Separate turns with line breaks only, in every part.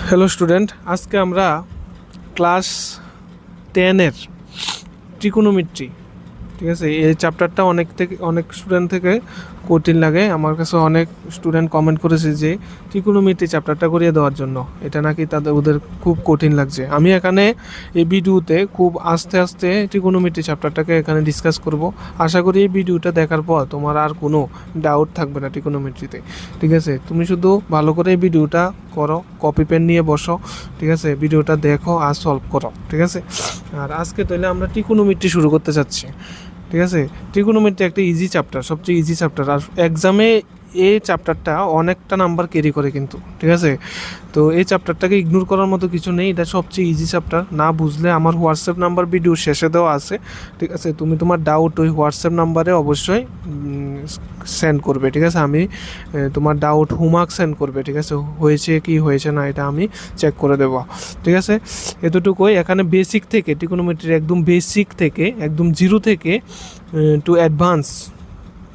Hello student, আজকে আমরা class 10-এর ট্রিকোনোমেট্রি, ঠিক আছে, এই চ্যাপ্টারটা অনেক স্টুডেন্ট থেকে কঠিন লাগে। আমার কাছে অনেক স্টুডেন্ট কমেন্ট করেছে যে ট্রিকোনোমেট্রি চ্যাপ্টারটা করিয়ে দেওয়ার জন্য, এটা নাকি ওদের খুব কঠিন লাগছে। আমি এখানে এই ভিডিওতে খুব আস্তে আস্তে ট্রিকোনোমেট্রি চ্যাপ্টারটাকে এখানে ডিসকাস করব। আশা করি এই ভিডিওটা দেখার পর তোমার আর কোনো ডাউট থাকবে না ট্রিকোনোমেট্রিতে, ঠিক আছে। তুমি শুধু ভালো করে এই ভিডিওটা করো, কপি পেন নিয়ে বসো, ঠিক আছে, ভিডিওটা দেখো আর সলভ করো, ঠিক আছে। আর আজকে তাহলে আমরা ট্রিকোনোমেট্রি শুরু করতে যাচ্ছি, ঠিক আছে। ট্রিকোনোমেট্রি একটা ইজি চ্যাপ্টার, সবচেয়ে ইজি চ্যাপ্টার, আর এক্সামে এই চ্যাপ্টারটা অনেকটা নাম্বার ক্যারি করে কিন্তু, ঠিক আছে। তো এই চ্যাপ্টারটাকে ইগনোর করার মতো কিছু নেই, এটা সবচেয়ে ইজি চ্যাপ্টার। না বুঝলে আমার হোয়াটসঅ্যাপ নাম্বার ভিডিও শেষে দেওয়া আছে, ঠিক আছে। তুমি তোমার ডাউট ওই হোয়াটসঅ্যাপ নাম্বারে অবশ্যই সেন্ড করবে, ঠিক আছে। আমি তোমার ডাউট হোমওয়ার্ক সেন্ড করবে, ঠিক আছে, হয়েছে কি হয়েছে না এটা আমি চেক করে দেবো, ঠিক আছে। এতটুকুই। এখানে বেসিক থেকে ট্রিকোনোমেট্রির একদম বেসিক থেকে একদম জিরো থেকে টু অ্যাডভান্স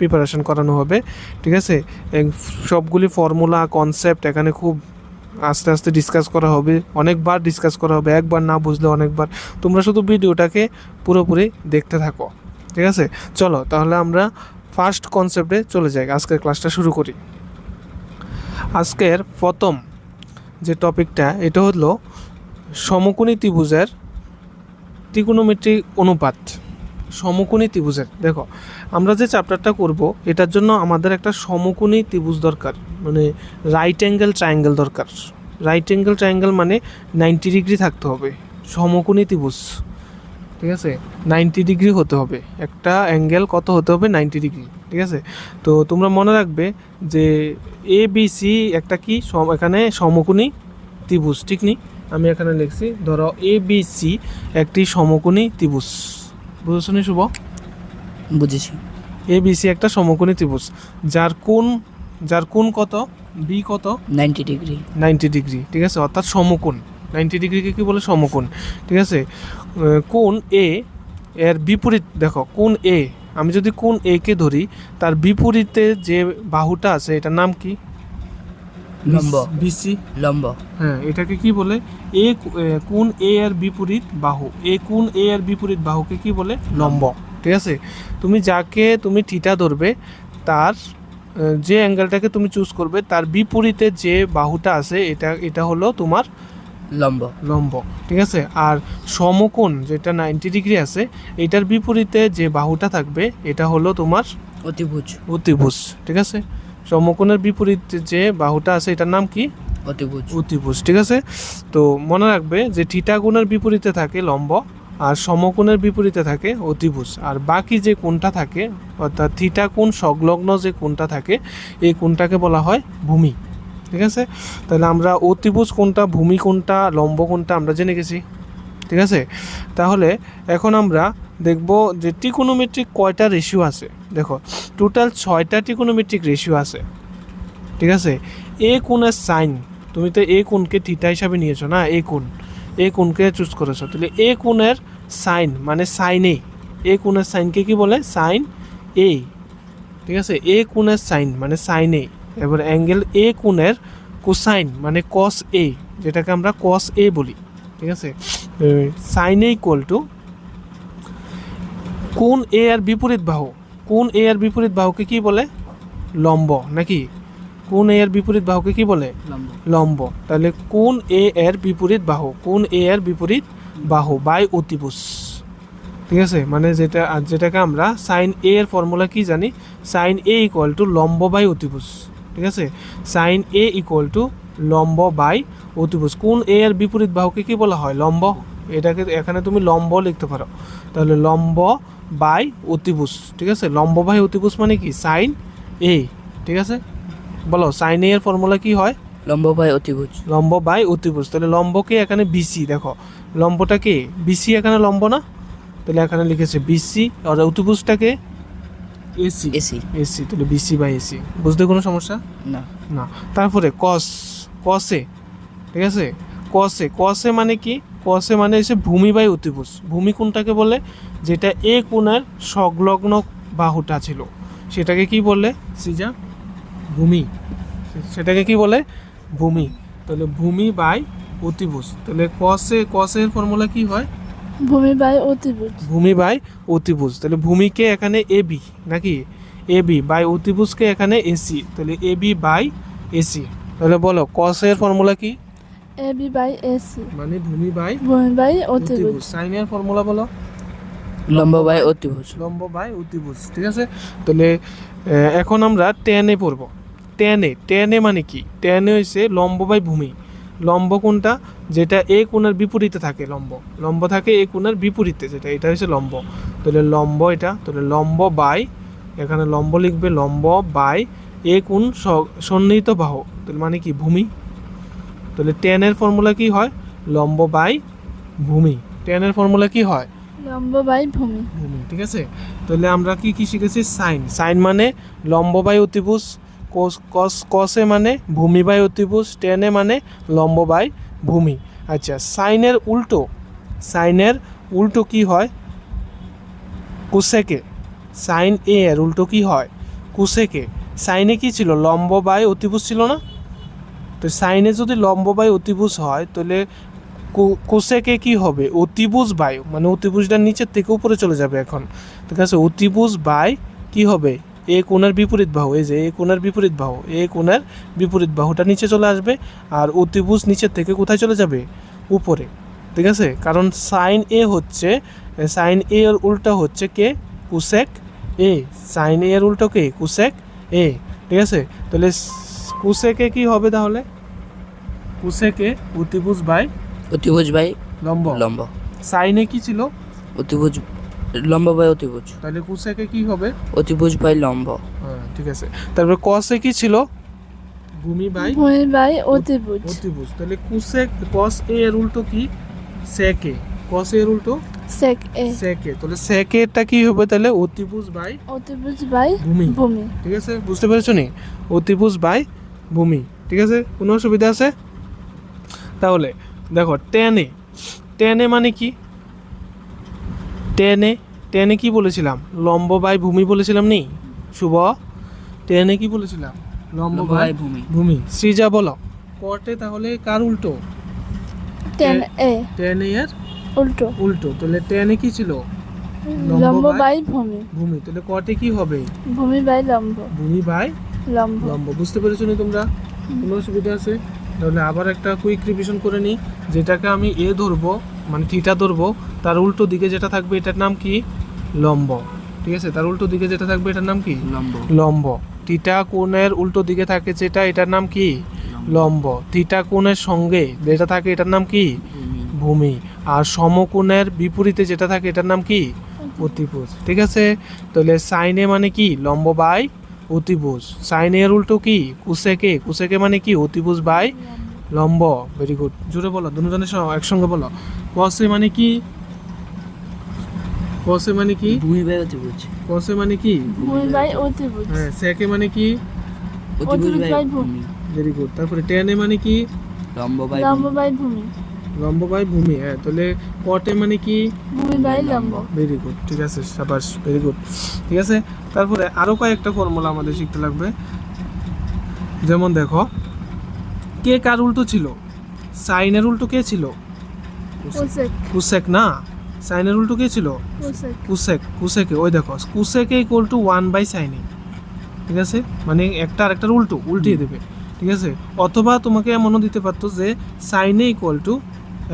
প্রিপারেশন করানো হবে, ঠিক আছে। সবগুলি ফর্মুলা কনসেপ্ট এখানে খুব আস্তে আস্তে ডিসকাস করা হবে, অনেকবার ডিসকাস করা হবে, একবার না বুঝলে অনেকবার। তোমরা শুধু ভিডিওটাকে পুরোপুরি দেখতে থাকো, ঠিক আছে। চলো তাহলে আমরা ফার্স্ট কনসেপ্টে চলে যাই, আজকের ক্লাসটা শুরু করি। আজকের প্রথম যে টপিকটা এটা হলো সমকোণী ত্রিভুজের ট্রিকোনোমেট্রিক অনুপাত। সমকোণী ত্রিভুজের, দেখো আমরা যে চ্যাপ্টারটা করব এটার জন্য আমাদের একটা সমকোণী ত্রিভুজ দরকার, মানে রাইট অ্যাঙ্গেল ট্রায়াঙ্গেল দরকার। রাইট অ্যাঙ্গেল ট্রায়াঙ্গেল মানে 90 ডিগ্রি থাকতে হবে সমকোণী ত্রিভুজ, ঠিক আছে। 90 ডিগ্রি হতে হবে, একটা অ্যাঙ্গেল কত হতে হবে, 90 ডিগ্রি, ঠিক আছে। তো তোমরা মনে রাখবে যে এ বি সি একটা কি এখানে সমকোণী ত্রিভুজ, ঠিক নি? আমি এখানে লিখছি, ধরো এ বি সি একটি সমকোণী ত্রিভুজ। বুঝেছো নি শুভ?
বুঝেছি।
এ বি সি একটা সমকোণী ত্রিভুজ যার কোণ কত, বি কত,
90 ডিগ্রি।
90 ডিগ্রি, ঠিক আছে, অর্থাৎ সমকোণ। 90 ডিগ্রিকে কি বলে? সমকোণ, ঠিক আছে। কোণ এ এর বিপরীত, দেখো কোণ এ, আমি যদি কোণ এ কে ধরি, তার বিপরীতে যে বাহুটা আছে এটার নাম কি?
লম্ব।
বিসি।
লম্ব।
হ্যাঁ, এটাকে কি বলে? কোণ এ এর বিপরীত বাহু, কোণ এ এর বিপরীত বাহুকে কি বলে? লম্ব, ঠিক আছে। তুমি থিটা ধরবে, তার যে অ্যাঙ্গেলটাকে তুমি চুজ করবে তার বিপরীতে যে বাহুটা আছে এটা হলো তোমার লম্ব, ঠিক আছে। আর সমকোণ যেটা 90 ডিগ্রি আছে, এটার বিপরীতে যে বাহুটা থাকবে এটা হলো তোমার অতিভুজ, ঠিক আছে। সমকোণের বিপরীতে যে বাহুটা আছে এটার নাম কি? অতিভুজ, ঠিক আছে। তো মনে রাখবে যে থিটা কোণের বিপরীতে থাকে লম্ব, আর সমকোণের বিপরীতে থাকে অতিভুজ, আর বাকি যে কোণটা থাকে অর্থাৎ থিটা কোণ সংলগ্ন যে কোণটা থাকে এই কোণটাকে বলা হয় ভূমি, ঠিক আছে। তাহলে আমরা অতিভুজ কোণটা, ভূমি কোণটা, লম্ব কোণটা আমরা জেনে গেছি, ঠিক আছে। তাহলে এখন আমরা দেখব যে ট্রিকোনোমেট্রিক কয়টা রেশিও আছে। দেখো টোটাল 6টা ট্রিকোনোমেট্রিক রেশিও আছে, ঠিক আছে। এ কোণের সাইন, তুমি তো এ কোণকে থিটা হিসাবে নিয়েছো না, এ কোণকে চুজ করেছো, তাহলে এ কোণের সাইন মানে সাইন এ কোণের সাইনকে কি বলে? সাইন এ, ঠিক আছে। এ কোণের সাইন মানে সাইন এ। এবার অ্যাঙ্গেল এ কোণের কোসাইন মানে কস এ, যেটাকে আমরা কস এ বলি, ঠিক আছে। সাইন এ ইকুয়াল টু কোণ এ আর বিপরীত বাহু, কোণ এ আর বিপরীত বাহুকে কি বলে? লম্ব, নাকি? কোণ এ এর বিপরীত বাহুকে কি বলে? লম্ব। তাহলে কোণ এ এর বিপরীত বাহু বাই অতিভুজ, ঠিক আছে। মানে যেটাকে আমরা সাইন এ এর ফর্মুলা কি জানি? সাইন এ ইকুয়াল টু লম্ব বাই অতিভুজ, ঠিক আছে। সাইন এ ইকুয়াল টু লম্ব বাই অতিভুজ। কোণ এ এর বিপরীত বাহুকে কি বলা হয়? লম্ব। এটাকে এখানে তুমি লম্ব লিখতে পারো, তাহলে লম্ব বাই অতিভুজ, ঠিক আছে। লম্ব বাই অতিভুজ মানে কি? সাইন এ, ঠিক আছে। বলো সাইন এ এর ফর্মুলা কি হয়?
লম্ব বাই অতিভুজ।
তাহলে লম্বকে এখানে বিসি, দেখো লম্বটা কে? বিসি, এখানে লম্ব না, তাহলে এখানে লিখেছে বিসি, আর অতিভুজটাকে এসি, তাহলে বিসি বাই এসি। বুঝতে কোনো সমস্যা না? তারপরে কসে, ঠিক আছে। কসে মানে কি? কসে মানে হচ্ছে ভূমি বাই অতিভুজ। ভূমি কোণটাকে বলে? যেটা এ কোণের সংলগ্ন বাহুটা ছিল সেটাকে কি বলে? ভূমি, সেটাকে কি বলে? ভূমি। তাহলে ভূমি বাই অতিভুজ। তাহলে কসের ফর্মুলা কি হয়?
ভূমি বাই অতিভুজ।
ভূমি বাই অতিভুজ। তাহলে ভূমিকে এখানে এবি নাকি এবি বাই অতিভুজকে এখানে এসি, তাহলে এবি বাই এসি। তাহলে বলো কসের ফর্মুলা কি?
AB by AC.
মানে ভূমি বাই
ভূমি বাই
অতিভুজ।
অতিভুজ।
সাইনের ফর্মুলা বলো?
লম্ব বাই অতিভুজ।
লম্ব বাই অতিভুজ। ঠিক আছে, তাহলে এখন আমরা টেনে পড়ব। টেনে মানে কি? টেনে হয়েছে লম্ব বাই ভূমি। লম্ব কোনটা? যেটা এ কোণের বিপরীতে থাকে। লম্ব থাকে এ কোণের বিপরীতে, যেটা এটা হচ্ছে লম্ব। তাহলে লম্ব এটা, তাহলে লম্ব বাই, এখানে লম্ব লিখবে, লম্ব বাই এ কোণ সন্নিহিত বাহু, তাহলে মানে কি ভূমি। তাহলে টেনের ফর্মুলা কি হয়? লম্ব বাই ভূমি। টেনের ফর্মুলা কি হয়?
লম্ব বাই ভূমি।
ভূমি। ঠিক আছে, তাহলে আমরা কি কি শিখেছি? সাইন মানে লম্ব বাই অতিভুজ, কসে মানে ভূমি বাই অতিভুজ, টেনে মানে লম্ব বাই ভূমি। আচ্ছা, সাইনের উল্টো কি হয়? কুসেকে। সাইন এ এর উল্টো কি হয়? কুসেকে। সাইনে কি ছিল? লম্ব বাই অতিভুজ ছিল না? তো সাইনে যদি লম্ব বাই অতিভুজ হয়, তাহলে কোসেকে কি হবে? অতিভুজ বাই, মানে অতিভুজটা নিচের থেকে উপরে চলে যাবে এখন। ঠিক আছে, অতিভুজ বাই কি হবে? এ কোণের বিপরীত বাহু, এই যে এ কোণের বিপরীত বাহু, এ কোণের বিপরীত বাহুটা নিচে চলে আসবে, আর অতিভুজ নিচের থেকে কোথায় চলে যাবে? উপরে। ঠিক আছে, কারণ সাইন এ এর উল্টা হচ্ছে কে? কুসেক এ। সাইন এ এর উল্টো কে? কুসেক এ। ঠিক আছে, তাহলে কুসেকে কি হবে তাহলে? কুসেকে অতিভুজ বাই
লম্ব।
সাইনে কি ছিল?
অতিভুজ লম্ব বাই অতিভুজ।
তাহলে কুসেকে কি হবে?
অতিভুজ বাই লম্ব।
হ্যাঁ, ঠিক আছে। তারপর কসে কি ছিল? ভূমি বাই
ভূমি বাই অতিভুজ।
তাহলে কস এ এর উল্টো কি? সেকে। কস এর উল্টো
সেক এ।
সেকে। তাহলে সেকেটা কি হবে তাহলে? অতিভুজ বাই
অতিভুজ বাই
ভূমি।
ভূমি।
ঠিক আছে, বুঝতে পেরেছো নি? অতিভুজ বাই ভূমি। ঠিক আছে, কোনো অসুবিধা আছে? তাহলে দেখো টেনে মানে কি? টেনে কি বলেছিলাম? লম্ব বাই ভূমি বলেছিলাম নি শুভ? টেনে কি বলেছিলাম? লম্ব বাই ভূমি। সৃজা বলো কটে তাহলে কার উল্টো?
টেন এ
টেনে এর
উল্টো।
তাহলে টেনে কি ছিল?
লম্ব বাই ভূমি।
তাহলে কটে কি হবে?
ভূমি বাই লম্ব।
ভূমি বাই
লম্ব।
বুঝতে পেরেছো নি তোমরা? কোনো অসুবিধা আছে? তাহলে আবার একটা কুইক রিভিশন করে নিই। যেটাকে আমি এ ধরবো, মানে থিটা ধরবো, তার উল্টো দিকে যেটা থাকবে এটার নাম কি? লম্ব। ঠিক আছে, তার উল্টো দিকে যেটা থাকবে এটার নাম কি? লম্ব। থিটা কোণের উল্টো দিকে থাকে যেটা, এটার নাম কি? লম্ব। থিটা কোণের সঙ্গে যেটা থাকে এটার নাম কি? ভূমি। আর সমকোণের বিপরীতে যেটা থাকে এটার নাম কি? অতিভুজ। ঠিক আছে, তাহলে সাইনে মানে কি? লম্ব বাই অতিভুজ। সাইনে এর উল্টো কি? কুসেকে মানে কি? অতিভুজ বাই লম্ব। ভেরি গুড, জোরে বলো, দুজনের একসঙ্গে বলো। কসে মানে কি?
ভূমি বাই অতিভুজ।
কসে মানে কি?
ভূমি বাই অতিভুজ।
হ্যাঁ, সেকে মানে কি?
অতিভুজ
বাই
বাই
ভূমি।
ভূমি।
Very good. তারপরে টেনে মানে কি?
লম্ব বাই
লম্ব বাই ভূমি।
লম্ব বাই ভূমি। হ্যাঁ, তাহলে কটে মানে কি?
ভূমি বাই লম্ব।
ভেরি গুড, ঠিক আছে, সাবাস, ভেরি গুড। ঠিক আছে, তারপরে আরও কয়েকটা ফর্মুলা আমাদের শিখতে লাগবে। যেমন দেখো, কে কার উল্টো ছিল? সাইনের উল্টো কে ছিল?
কোসেক।
কুসেক না, সাইনের উল্টো কে ছিল? কুসেকে। ওই দেখো, কুসেকে ইকুয়াল টু 1/sin। ঠিক আছে, মানে একটা আরেকটার উল্টিয়ে দেবে। ঠিক আছে, অথবা তোমাকে এমনও দিতে পারতো যে সাইনে ইকুয়াল টু,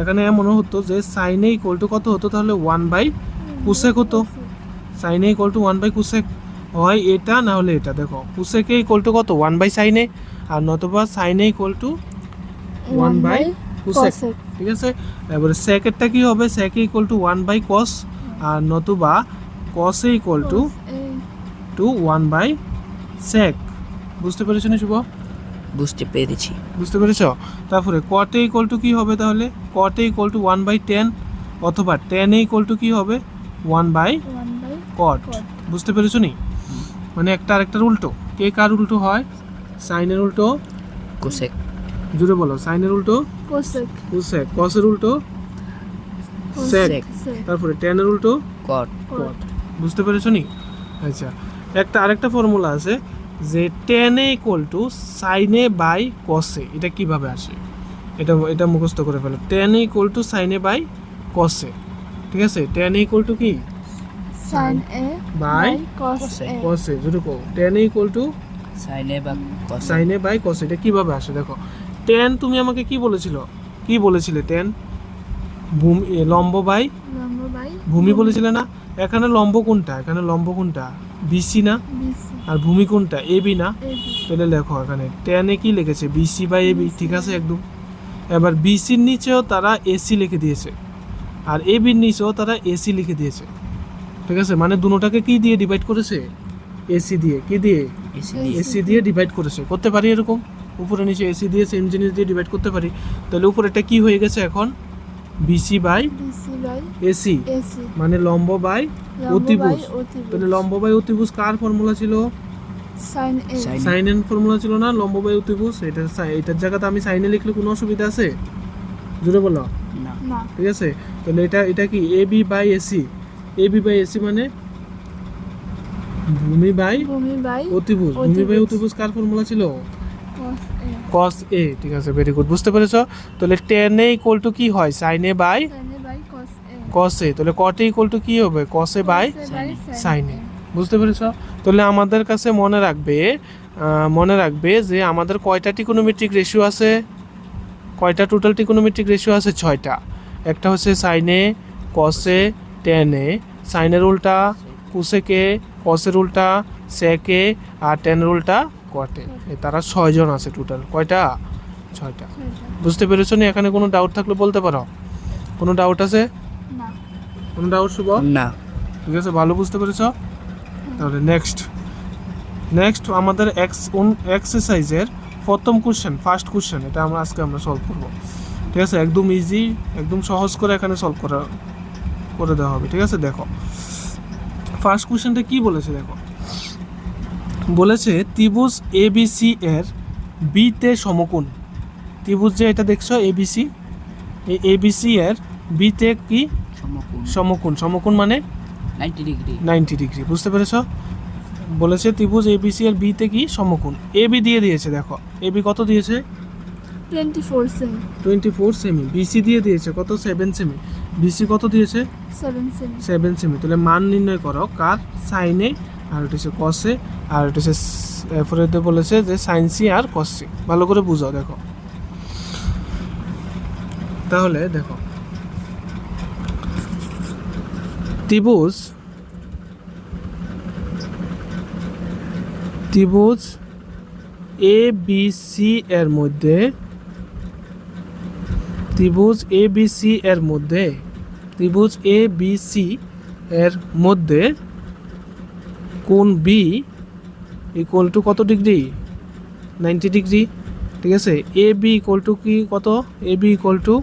এখানে এমনও হতো যে সাইনে ইকুয়াল টু কত হতো তাহলে? 1/কুসেক হতো। সাইনে ইকুয়াল টু 1/কুসেক হয় এটা, না হলে এটা। দেখো, কুসেকে ইকুয়াল টু কত? 1/sin, আর নতুবা সাইনে ইকুয়াল টু 1/কুসেক। ঠিক আছে, এবারে সেকেরটা কি হবে? সেকে ইকুয়াল টু 1/cos, আর নতুবা কসে ইকুয়াল টু 1/sec। বুঝতে পেরেছো না শুভ?
বুঝতে পেরেছি।
বুঝতে পেরেছো? তারপরে কটে ইকুয়াল টু কি হবে তাহলে? কটে ইকুয়াল টু 1/tan, অথবা টেনে ইকুয়াল টু কি হবে? 1/cot। বুঝতে পেরেছো নি? মানে একটা আরেকটার উল্টো। কে কার উল্টো হয়? সাইনের উল্টো
কোসেক।
জুড়ে বলো, সাইনের উল্টো কোসেক, কসের উল্টো সেক, তারপরে টেনের উল্টো
কট।
বুঝতে পেরেছো নি? আচ্ছা, আরেকটা ফর্মুলা আছে যে টেনে ইকুয়াল টু সাইনে বাই কসে। এটা কিভাবে আসে? এটা মুখস্থ করে ফেলো। tan equal to sin a by cos a, ঠিক আছে? tan ইকুয়াল টু কি
sine A
by
cos A
cos a, যদি কো tan ইকুয়াল টু
সাইনে বা কসে
sin a by cos a। এটা কিভাবে আসে দেখো, tan তুমি আমাকে কি বলেছিলে tan লম্ব বাই
লম্ব বাই
ভূমি বলেছিলে না? এখানে লম্ব কোনটা বিসি না,
বিসি
আর ভূমি কোনটা এবি না?
এবি
তাহলে দেখো এখানে tan এ কি লিখেছে বিসি বাই এবি, ঠিক আছে একদম। এবার বিসির নিচেও তারা এসি লিখে দিয়েছে, আর এবির নিচেও তারা এসি লিখে দিয়েছে, ঠিক আছে? মানে দুটোটাকে কি দিয়ে ডিভাইড করেছে? এসি দিয়ে। কি দিয়ে?
এসি দিয়ে
এসি দিয়ে ডিভাইড করেছে। করতে পারি এরকম, উপরে নিচে এসি দিয়ে সেম জিনিস দিয়ে ডিভাইড করতে পারি। তাহলে উপরেটা কি হয়ে গেছে এখন? BC by
BC by
AC,
AC
মানে লম্ব বাই
লম্ব বাই
অতিভুজ।
অতিভুজ
তাহলে লম্ব বাই অতিভুজ কার ফর্মুলা ছিল?
সাইন এ
Sin
সাইন এর ফর্মুলা ছিল না লম্ব বাই অতিভুজ? এটার জায়গাতে আমি সাইনে লিখলে কোনো অসুবিধা আছে? জুড়ে বলো,
না
না
ঠিক আছে? তাহলে এটা কি AB by AC, AB by AC মানে ভূমি বাই
ভূমি বাই
অতিভুজ। ভূমি বাই অতিভুজ কার ফর্মুলা ছিল?
কস এ
cos a, ঠিক আছে, ভেরি গুড, বুঝতে পেরেছো? তাহলে tan a ইকুয়াল টু কি হয়? sin a by
sine A by cos A
cos a। তাহলে cot a ইকুয়াল টু কি হবে? cos a by sin a, বুঝতে পেরেছো? তাহলে আমাদের কাছে মনে রাখবে যে আমাদের কয়টা ট্রিগোনোমেট্রিক রেশিও আছে? কয়টা টোটাল ট্রিগোনোমেট্রিক রেশিও আছে? 6টা। একটা হচ্ছে sin a, cos a, tan a, sin এর উল্টা cosec a, cos এর উল্টা sec a, আর tan এর উল্টা cot a। তারা 6 জন আছে টোটাল। কয়টা? 6টা। বুঝতে পেরেছো? না এখানে কোনো ডাউট থাকলে বলতে পারো। কোনো ডাউট আছে?
না
কোনো ডাউট শুভ?
না
ঠিক আছে, ভালো বুঝতে পেরেছো? তাহলে নেক্সট আমাদের এক্সারসাইজের ফার্স্ট কোশ্চেন, এটা আজকে আমরা সলভ করব, ঠিক আছে? একদম ইজি, একদম সহজ করে এখানে সলভ করে দেওয়া হবে, ঠিক আছে? দেখো ফার্স্ট কোশ্চেনটা কি বলেছে, দেখো বলেছে ত্রিভুজ এবিসি এর বিতে সমকোণ। ত্রিভুজ যে এটা দেখছো এবিসি, এই এবিসি এর বিতে কি সমকোণ মানে
90 ডিগ্রি
90 ডিগ্রি, বুঝতে পেরেছো? বলেছে ত্রিভুজ এবিসি এর বিতে কি সমকোণ। এবি দিয়ে দিয়েছে, দেখো এবি কত দিয়েছে?
24 সেমি
24 সেমি। বিসি দিয়ে দিয়েছে কত? 7 সেমি। বিসি কত দিয়েছে?
7 সেমি
7 সেমি। তাহলে মান নির্ণয় করো কার? সাইনে, আর এটা হচ্ছে কসে, আর এটা হচ্ছে এরপরে বলেছে যে সাইন সি আর কস সি। ভালো করে বুঝাও, দেখো তাহলে দেখো ত্রিভুজ এ বি সি এর মধ্যে কোণ বি ইকুয়াল টু কত ডিগ্রি? 90 ডিগ্রি, ঠিক আছে? এ বি ইকুয়াল টু কি কত? A B equal two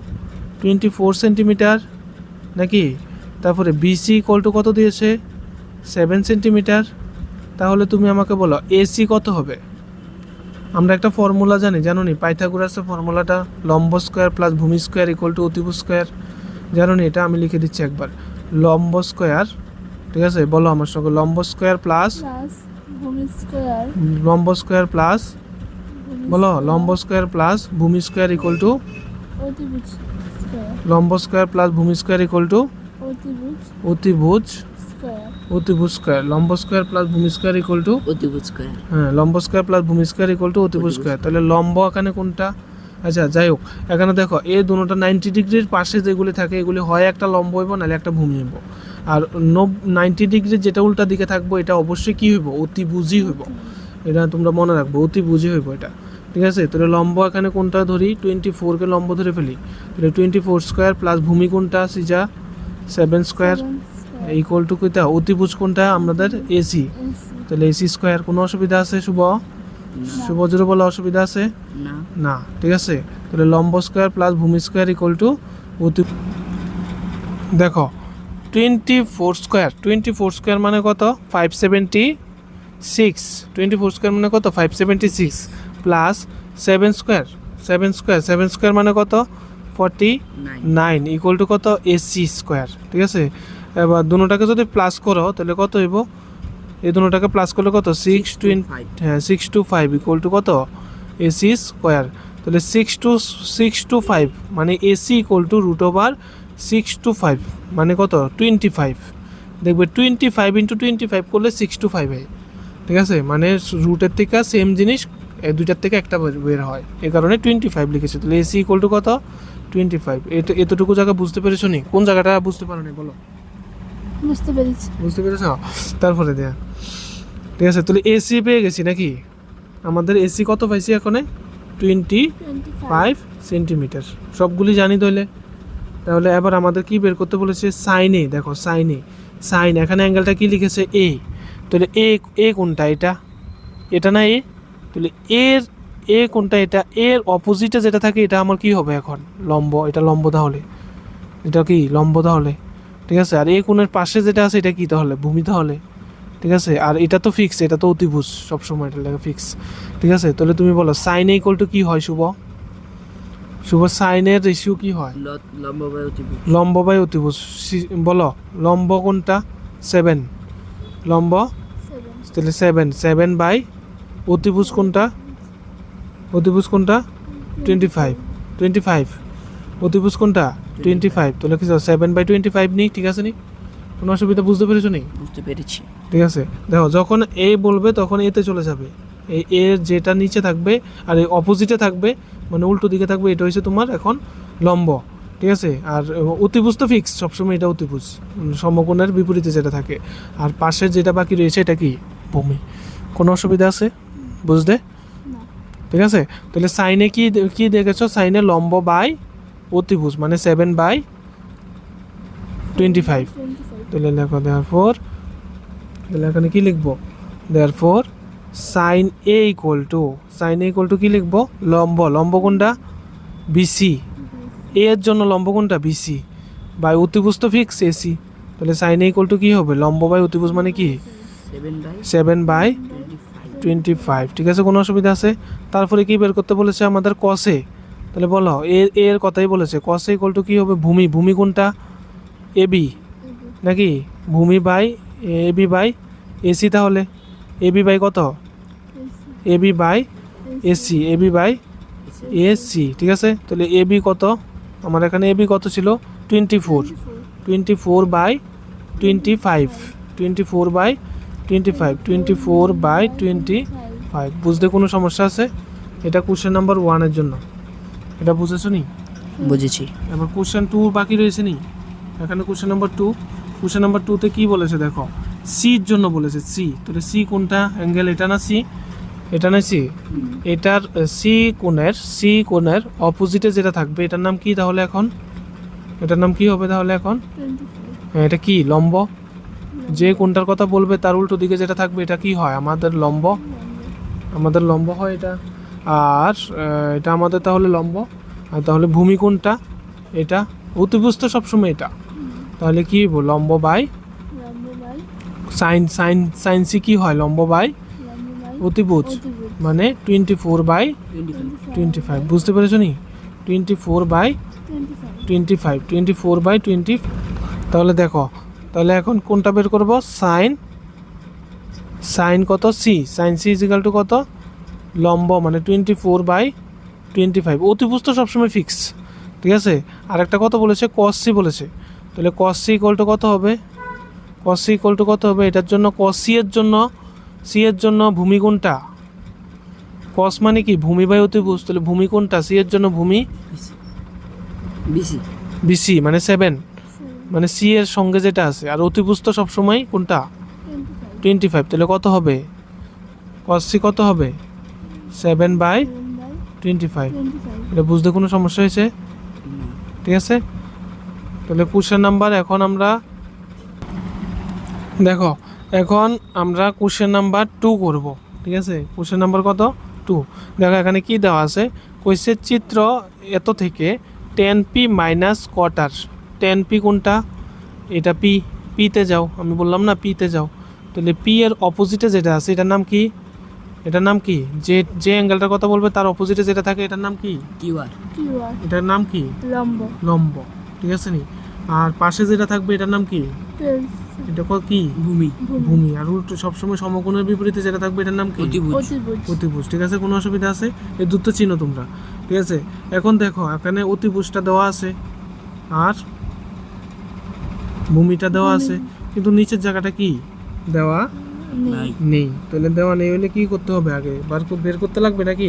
24 centimetre নাকি? তারপরে বিসি ইকুয়াল টু কত দিয়েছে? 7 সেন্টিমিটার। তাহলে তুমি আমাকে বলো এসি কত হবে? আমরা একটা ফর্মুলা জানো নি, পাইথাগোরাসের ফর্মুলাটা, লম্ব স্কোয়ার প্লাস ভূমি স্কোয়ার ইকুয়াল টু অতিভুজ স্কোয়ার। জানো নি? এটা আমি লিখে দিচ্ছি একবার। লম্ব স্কোয়ার, ঠিক আছে, বলো আমার সঙ্গে, লম্ব স্কোয়ার প্লাস
ভূমি স্কয়ার
লম্ব স্কোয়ার প্লাস, বলো লম্ব স্কোয়ার প্লাস ভূমি স্কোয়ার ইকুয়াল টু
অতিভুজ স্কয়ার
লম্ব স্কোয়ার প্লাস ভূমি স্কোয়ার ইকুয়াল টু অতিভুজ স্কোয়ার। লম্ব স্কোয়ার প্লাস ভূমি স্কোয়ার ইকুয়াল টু
অতিভুজ স্কয়ার
হ্যাঁ, লম্ব স্কোয়ার প্লাস ভূমি স্কোয়ার ইকুয়াল টু অতিভুজ স্কোয়ার। তাহলে লম্ব এখানে কোনটা? আচ্ছা যাই হোক, এখানে দেখো এই দুটোটা 90 ডিগ্রির পাশে যেগুলি থাকে এগুলি হয় একটা লম্ব হইব নাহলে একটা ভূমি হইব। আর 90 ডিগ্রির যেটা উল্টা দিকে থাকবো এটা অবশ্যই কি হইব? অতিভুজই হইব। এটা তোমরা মনে রাখবো, অতিভুজই হইব এটা, ঠিক আছে? তাহলে লম্ব এখানে কোনটা ধরি? 24কে লম্ব ধরে ফেলি। তাহলে 24 স্কোয়ার প্লাস ভূমি কোনটা? সিজা 7 স্কোয়ার ইকুয়াল টু কোনটা? অতিভুজ কোনটা আমাদের? এসি। তাহলে এসি স্কোয়ার। কোনো অসুবিধা আছে শুভ? জোরে বলো, অসুবিধা আছে? না, ঠিক আছে? তাহলে লম্ব স্কোয়ার প্লাস ভূমি স্কোয়ার ইকুয়াল টু দেখো 24 স্কোয়ার মানে কত? 576। 24 স্কোয়ার মানে কত? 576 প্লাস 7 স্কোয়ার মানে কত? 49 ইকুয়াল টু কত? এসি স্কোয়ার, ঠিক আছে? এবার দুটোটাকে যদি প্লাস করো তাহলে কত হইব? এই দুটোটাকে প্লাস করলে কত? 625 ইকুয়াল টু কত? AC square. তাহলে 6 to 5 মানে এসি ইকুয়াল টু √6 to 5 মানে কত 25। দেখবে 25 ইন্টু 25 করলে 6 to 5 হয়, ঠিক আছে? মানে রুটের থেকে সেম জিনিস এই দুইটার থেকে একটা বের হয়, এই কারণে 25 লিখেছে। তাহলে এসি ইকুয়াল টু কত 25। এতটুকু জায়গা বুঝতে পেরেছো নি? কোন জায়গাটা বুঝতে পারো নি বলো?
বুঝতে পেরেছি।
বুঝতে পেরেছ? তারপরে দেয়া, ঠিক আছে। তাহলে এসি পেয়ে গেছি নাকি? আমাদের এসি কত পাইছি এখন? 25 সেন্টিমিটার। সবগুলি জানি তাহলে। তাহলে এবার আমাদের কি বের করতে বলেছে? সাইনে। দেখো সাইন এখানে অ্যাঙ্গেলটা কি লিখেছে? এ। তাহলে এ কোনটা? এটা না এ? তাহলে এ কোনটা? এর অপোজিটে যেটা থাকে এটা আমার কি হবে এখন? লম্ব। এটা লম্ব তাহলে, এটা কি লম্ব তাহলে, ঠিক আছে। আর এ কোণের পাশে যেটা আছে এটা কি তাহলে? ভূমি তাহলে, ঠিক আছে। আর এটা তো ফিক্স, এটা তো অতিভুজ, সবসময় এটা লাগে ফিক্স, ঠিক আছে। তাহলে তুমি বলো সাইন এ ইকুয়াল টু কি হয়? শুভ সাইনের রেশিও কি হয়?
লম্ব বাই অতিভুজ।
লম্ব বাই অতিভুজ। বলো লম্ব কোনটা? 7। লম্ব
7
তাহলে 7 বাই অতিভুজ কোনটা? 25 অতিভুজ কোনটা? 25। তাহলে কি 7/25 নি, ঠিক আছে নি? কোনো অসুবিধা? বুঝতে পেরেছো নি?
বুঝতে পেরেছি।
ঠিক আছে। দেখো যখন এ বলবে তখন এতে চলে যাবে, এই এর যেটা নিচে থাকবে আর এই অপোজিটে থাকবে, মানে উল্টো দিকে থাকবে, এটা হচ্ছে তোমার এখন লম্ব, ঠিক আছে। আর অতিভুজ তো ফিক্স সবসময়, এটা অতিভুজ, সমকোণের বিপরীতে যেটা থাকে। আর পাশের যেটা বাকি রয়েছে এটা কি? ভূমি। কোনো অসুবিধা আছে বুঝতে?
না।
ঠিক আছে। তাহলে সাইনে কি দেখেছো? সাইনে লম্ব বাই অতিভুজ মানে 7/25।
25
তাহলে লেখো দেয়ারফর, তাহলে এখানে কি লিখবো? Therefore sine A equal to কি লিখবো? লম্ব কোনটা? বিসি। এর জন্য লম্ব কোনটা? বিসি বাই অতিভুজ তো ফিক্স এসি। তাহলে সাইন এ ইকুয়াল টু কি হবে? লম্ব বাই অতিভুজ মানে কি? 7/25, ঠিক আছে। কোনো অসুবিধা আছে? তারপরে কি বের করতে বলেছে আমাদের? কসে। তাহলে বলো এর কথাই বলেছে। কসে ইকুয়াল টু কি হবে? ভূমি কোনটা? এবি নাকি? ভূমি বাই এবি বাই এসি। তাহলে এবি বাই কত? AB by AC, AB by AC, ঠিক আছে। তাহলে এবি কত? আমার এখানে এবি কত ছিল? 24 24/25 বুঝতে কোনো সমস্যা আছে? এটা কোশ্চেন নাম্বার 1 জন্য, এটা বুঝেছো নি?
বুঝেছি।
এবার কোশ্চেন 2 বাকি রয়েছে নি? এখানে কোশ্চেন নাম্বার 2, কোশ্চেন নাম্বার 2তে কি বলেছে দেখো? সির জন্য বলেছে। সি, তাহলে সি কোনটা অ্যাঙ্গেল? এটা না সি? এটা না সি? এটার সি কোণের অপোজিটে যেটা থাকবে এটার নাম কি তাহলে এখন? এটার নাম কি হবে তাহলে এখন?
25
হ্যাঁ, এটা কি? লম্ব। যে কোনটার কথা বলবে তার উল্টো দিকে যেটা থাকবে এটা কি হয়? আমাদের লম্ব হয় এটা। আর এটা আমাদের তাহলে লম্ব। আর তাহলে ভূমি কোনটা? এটা। অতিভুজ তো সবসময় এটা। তাহলে কি লম্ব বাই সাইন সি কি হয়? লম্ব বাই অতিভুজ মানে 24/25। বুঝতে পেরেছো নি? 24/25। তাহলে দেখো, তাহলে এখন কোনটা বের করবো? সাইন কত? C. Sine C equal to কত? লম্ব মানে 24/25। অতিভুজ তো সবসময় ফিক্স, ঠিক আছে। আর একটা কথা বলেছে কস সি বলেছে। তাহলে কস সি ইকুয়াল টু কত হবে? এটার জন্য সি এর জন্য ভূমি কোনটা? কস মানে কি? ভূমি বাই অতিভুজ। তাহলে ভূমি কোনটা? সি এর জন্য ভূমি বিসি মানে 7, মানে সি এর সঙ্গে যেটা আছে। আর অতিভুজ তো সবসময় কোনটা? 25। তাহলে কত হবে? কস সি কত হবে? 7/25। এটা বুঝতে কোনো সমস্যা হয়েছে? ঠিক আছে। তাহলে কোশ্চেন নাম্বার এখন আমরা দেখো, এখন আমরা কোশ্চেন নাম্বার 2 করব, ঠিক আছে। কোশ্চেন নাম্বার কত? 2। দেখো এখানে কি দেওয়া আছে? কইছে চিত্র এত থেকে tan p minus quarter. tan p কোনটা? এটা পিতে যাও, আমি বললাম না পিতে যাও। তাহলে পি এর অপোজিটে যেটা আছে এটার নাম কি? যে অ্যাঙ্গেলটার কথা বলবে তার অপোজিটে যেটা থাকে এটার নাম কি?
কিউআর।
এটার নাম কি?
লম্ব
লম্ব, ঠিক আছে নি? আর পাশে যেটা থাকবে এটার নাম কি? এটা কি
ভূমি
ভূমি। আর উল্টো সবসময় সমকোণের বিপরীতে যেটা থাকবে এটার নাম কি
অতিভুজ
অতিভুজ।
অতিভুজ। ঠিক আছে, কোনো অসুবিধা আছে? এই দুটো চিনো তোমরা, ঠিক আছে। এখন দেখো এখানে অতিভুজটা দেওয়া আছে আর ভূমিটা দেওয়া আছে, কিন্তু নিচের জায়গাটা কি দেওয়া
নাই
নেই। তাহলে দেওয়া নেই হলে কি করতে হবে? আগে বের করতে লাগবে নাকি?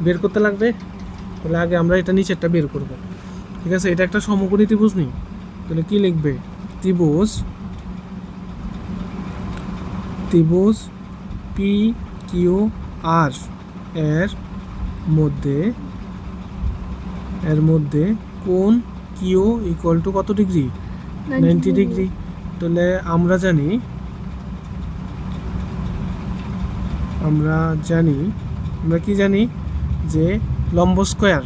বের করতে লাগবে। তাহলে আগে আমরা এটা নিচেরটা বের করব, ঠিক আছে। এটা একটা সমকোণী ত্রিভুজ নেই, তাহলে কি লিখবে? ত্রিভুজ ত্রিভুজ পি কিউ আর এর মধ্যে কোণ কিউ ইকুয়াল টু কত ডিগ্রি? 90 ডিগ্রি। তাহলে আমরা জানি আমরা কি জানি যে লম্ব স্কয়ার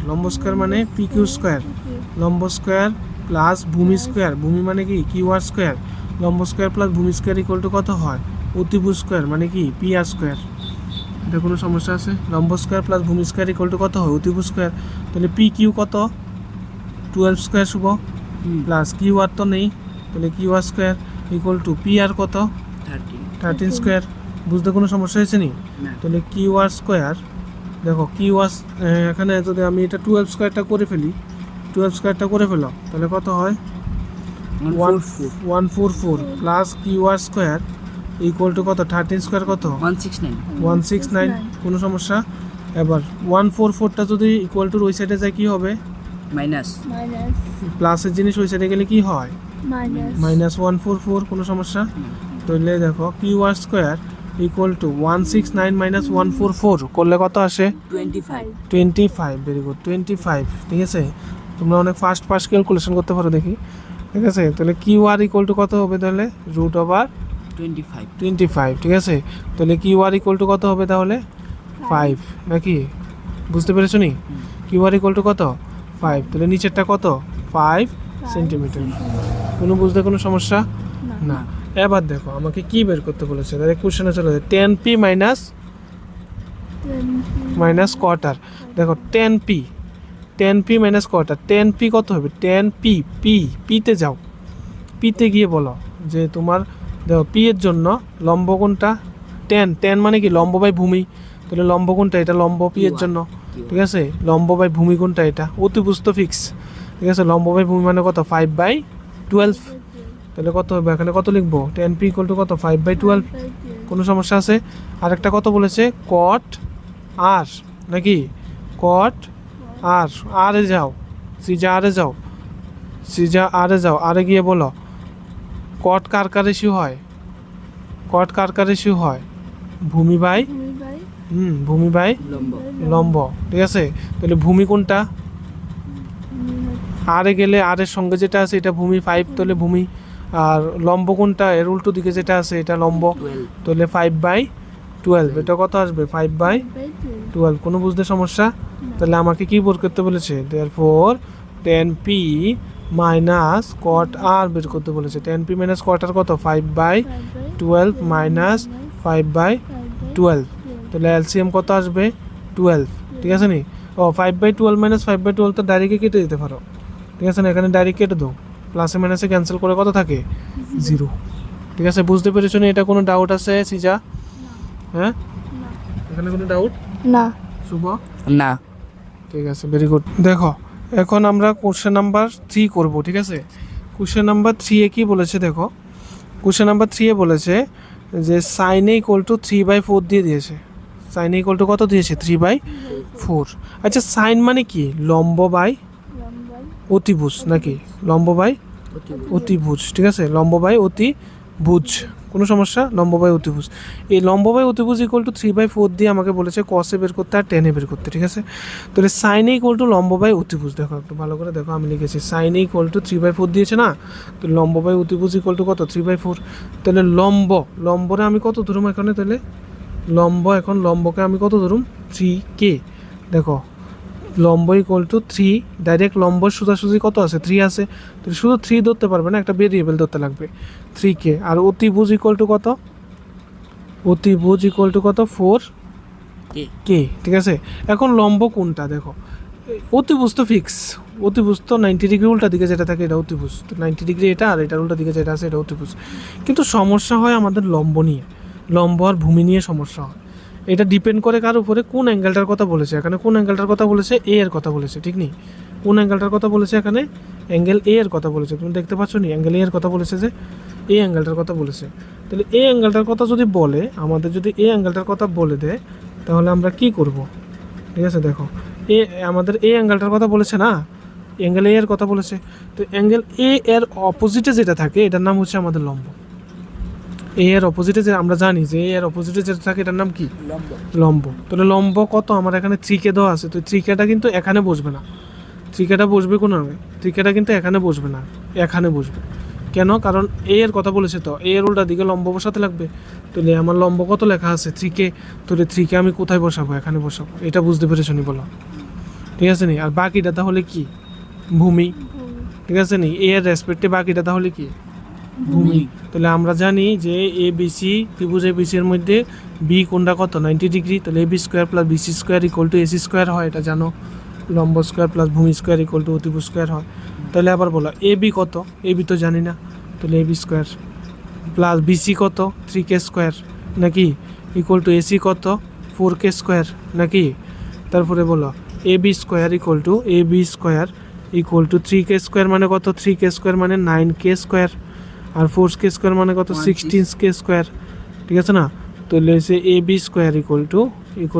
মানে পি কিউ স্কয়ার, লম্ব স্কয়ার প্লাস ভূমি স্কয়ার, ভূমি মানে কি কিউ আর স্কয়ার, লম্ব স্কয়ার প্লাস ভূমি স্কয়ার ইকুয়াল টু কত হয়? অতিভুজ স্কয়ার মানে কি পি আর স্কয়ার। এটা কোনো সমস্যা আছে? লম্ব স্কয়ার প্লাস ভূমি স্কয়ার ইকুয়াল টু কত হয়? অতিভুজ স্কয়ার। তাহলে পি কিউ কত? 12 square Shubho, plus Q R তো নেই, তাহলে Q R square equal to P R কত? 13 স্কয়ার। বুঝতে কোনো সমস্যা হয়েছে নি?
না
তাহলে কিউ আর স্কয়ার, দেখো কিউ আর এখানে যদি আমি এটা 12 স্কয়ারটা করে ফেলি, 12 স্কয়ারটা করে ফেলো, তাহলে কত হয়? 144 plus Q R square equal to কত? 13 স্কয়ার কত?
169
169। কোনো সমস্যা? এবার 144টা যদি ইকুয়াল টুর ওই সাইডে যায় কি হবে?
মাইনাস
মাইনাস
প্লাসের জিনিস ওই সাইডে গেলে কি হয়?
মাইনাস
-144। কোনো সমস্যা? তাহলে দেখো Q R square equal to 169 minus 144 করলে কত আসে?
25
25। Very good, 25। ঠিক আছে, তোমরা অনেক ফাস্ট ক্যালকুলেশন করতে পারো দেখি। ঠিক আছে, তাহলে কিউ আর ইকুয়াল টু কত হবে তাহলে? √25। ঠিক আছে, তাহলে কিউ আর ইকুয়াল টু কত হবে তাহলে? 5 নাকি? বুঝতে পেরেছো নি? কিউ আর ইকুয়াল টু কত? 5। তাহলে নিচেরটা কত? 5 সেন্টিমিটার। কোনো বুঝতে কোনো সমস্যা না। এবার দেখো আমাকে কি বের করতে বলেছে, তাহলে কোশ্চেনে চলে যায় 10p মাইনাস কোয়ার্টার। দেখো 10p মাইনাস কোয়ার্টার, 10p কত হবে? 10p পিতে যাও, পিতে গিয়ে বলো যে তোমার দেখো পি এর জন্য লম্ব কোণটা 10 মানে কি লম্ব বাই ভূমি, তাহলে লম্ব কোণটা এটা লম্ব পি এর জন্য, ঠিক আছে। লম্ব বাই ভূমি কোণটা এটা অতিভুজ তো ফিক্স, ঠিক আছে। লম্ব বাই ভূমি মানে কত? 5/12। তাহলে কত হবে? এখানে কত লিখবো? 10p ইকুয়াল টু কত? 5/12। কোনো সমস্যা আছে? আরেকটা কত বলেছে? কট আর নাকি? কট আরে যাও, সিজা আরে যাও, গিয়ে বলো কট কার রেশিও হয়? ভূমি বাই লম্ব, ঠিক আছে। তাহলে ভূমি কোনটা? আরে গেলে আরের সঙ্গে যেটা আছে এটা ভূমি 5, তাহলে ভূমি। আর লম্ব কোনটা? এর উল্টো দিকে যেটা আছে এটা লম্ব, তাহলে 5/12। এটা কত আসবে? 5/12। কোনো বুঝতে সমস্যা? তাহলে আমাকে কি বের করতে বলেছে? দেয়ারফর 10p মাইনাস কট আর বের করতে বলেছে। 10p মাইনাস কট আর কত? 5/12 মাইনাস 5/12। তাহলে এলসিএম কত আসবে? 12, ঠিক আছে নি? 5/12 মাইনাস 5/12 তো ডাইরেক্টে কেটে দিতে পারো, ঠিক আছে না? এখানে ডাইরেক্ট কেটে দাও, প্লাসে মাইনাসে ক্যান্সেল করে কত থাকে? 0। ঠিক আছে, বুঝতে পেরেছো না? এটা কোনো ডাউট আছে সিজা? হ্যাঁ, এখানে কোনো ডাউট
না
শুভ?
না
ঠিক আছে, ভেরি গুড। দেখো এখন আমরা কোশ্চেন নাম্বার 3 করব, ঠিক আছে। কোশ্চেন নাম্বার 3 এ কি বলেছে দেখো, কোশ্চেন নাম্বার 3 এ বলেছে যে সাইন এ ইকুয়াল টু 3/4 দিয়ে দিয়েছে। সাইন এ ইকুয়াল টু কত দিয়েছে? 3/4। আচ্ছা সাইন মানে কি? লম্ব বাই অতিভুজ নাকি? লম্ব বাই অতিভুজ, ঠিক আছে। লম্ব বাই অতিভুজ, কোনো সমস্যা? লম্ব বাই অতিভুজ। এই লম্ব বাই অতিভুজ ইকুয়াল টু 3/4 দিয়ে আমাকে বলেছে কসে বের করতে আর টেনে বের করতে, ঠিক আছে। তাহলে সাইনে ইকুয়াল টু লম্ব বাই অতিভুজ, দেখো একটু ভালো করে দেখো, আমি লিখেছি সাইনে ইকুয়াল টু 3/4 দিয়েছে না, তো লম্ব বাই অতিভুজ ইকুয়াল টু কত? 3/4। তাহলে লম্বরে আমি কত ধরুম এখানে? তাহলে লম্বকে আমি কত ধরুম? 3k। দেখো লম্ব ইকুয়াল টু 3, ডাইরেক্ট লম্বর সোজাসুজি কত আছে? 3 আছে, তো শুধু 3 ধরতে পারবে না, একটা ভেরিয়েবল ধরতে লাগবে 3k। আর অতিভুজ ইকুয়াল টু কত? 4k, ঠিক আছে। এখন লম্ব কোনটা? দেখো অতিভুজ তো ফিক্স, অতিভুজ তো 90 ডিগ্রি উল্টা দিকে যেটা থাকে এটা অতিভুজ, তো 90 ডিগ্রি এটা, আর এটার উল্টা দিকে যেটা আছে এটা অতিভুজ। কিন্তু সমস্যা হয় আমাদের লম্ব নিয়ে, লম্ব আর ভূমি নিয়ে সমস্যা হয়। এটা ডিপেন্ড করে কার উপরে, কোন অ্যাঙ্গেলটার কথা বলেছে। এখানে কোন অ্যাঙ্গেলটার কথা বলেছে, এ এর কথা বলেছে, ঠিক নেই? কোন অ্যাঙ্গেলটার কথা বলেছে, এখানে অ্যাঙ্গেল এ এর কথা বলেছে। তুমি দেখতে পাচ্ছ নি অ্যাঙ্গেল এ এর কথা বলেছে, যে এই অ্যাঙ্গেলটার কথা বলেছে। তাহলে এই অ্যাঙ্গেলটার কথা যদি বলে, আমাদের যদি এই অ্যাঙ্গেলটার কথা বলে দেয়, তাহলে আমরা কি করব? ঠিক আছে, দেখো আমাদের এই অ্যাঙ্গেলটার কথা বলেছে না, অ্যাঙ্গেল এ এর কথা বলেছে। তো অ্যাঙ্গেল এ এর অপোজিটে যেটা থাকে এটার নাম হচ্ছে আমাদের লম্ব। এ এর অপোজিটে যে আমরা জানি যে এ এর অপোজিটে যেটা থাকে এটার নাম কি?
লম্ব।
লম্ব। তাহলে লম্ব কত? আমার এখানে 3K দেওয়া আছে, তো 3Kটা কিন্তু এখানে বসবে না, 3Kটা বসবে কোন, 3Kটা কিন্তু এখানে বসবে না, এখানে বসবে। কেন? কারণ এ এর কথা বলেছে, তো এ এর উল্টা দিকে লম্ব বসাতে লাগবে। তাহলে আমার লম্ব কত লেখা আছে? 3K। তাহলে 3K আমি কোথায় বসাবো? এখানে বসাবো। এটা বুঝতে পেরেছো নি বলো? ঠিক আছে নি? আর বাকিটা তাহলে কি? ভূমি। ঠিক আছে নি? এ এর রেসপেক্টে বাকিটা তাহলে কি? ভূমি। তাহলে আমরা জানি যে এ বিসি, ত্রিভুজ এ বিসি এর মধ্যে বি কোণটা কত? 90 ডিগ্রি। তাহলে AB square plus BC square equal to AC square হয়, এটা জানো। লম্ব স্কোয়ার প্লাস ভূমি স্কোয়ার ইকুয়াল টু অতিভুজ স্কোয়ার হয়। তাহলে আবার বলো এ বি কত? এ বি তো জানি না, তাহলে এবি স্কোয়ার প্লাস বিসি কত? 3K স্কোয়ার নাকি, ইকুয়াল টু এসি কত? 4K স্কোয়ার নাকি। তারপরে বলো A B square equal to 3K square মানে কত? 3K স্কোয়ার মানে 9K স্কোয়ার, আর 4K স্কোয়ার মানে কত? 16K square. ঠিক আছে না? তাহলে সে এ বি স্কোয়ার ইকুয়াল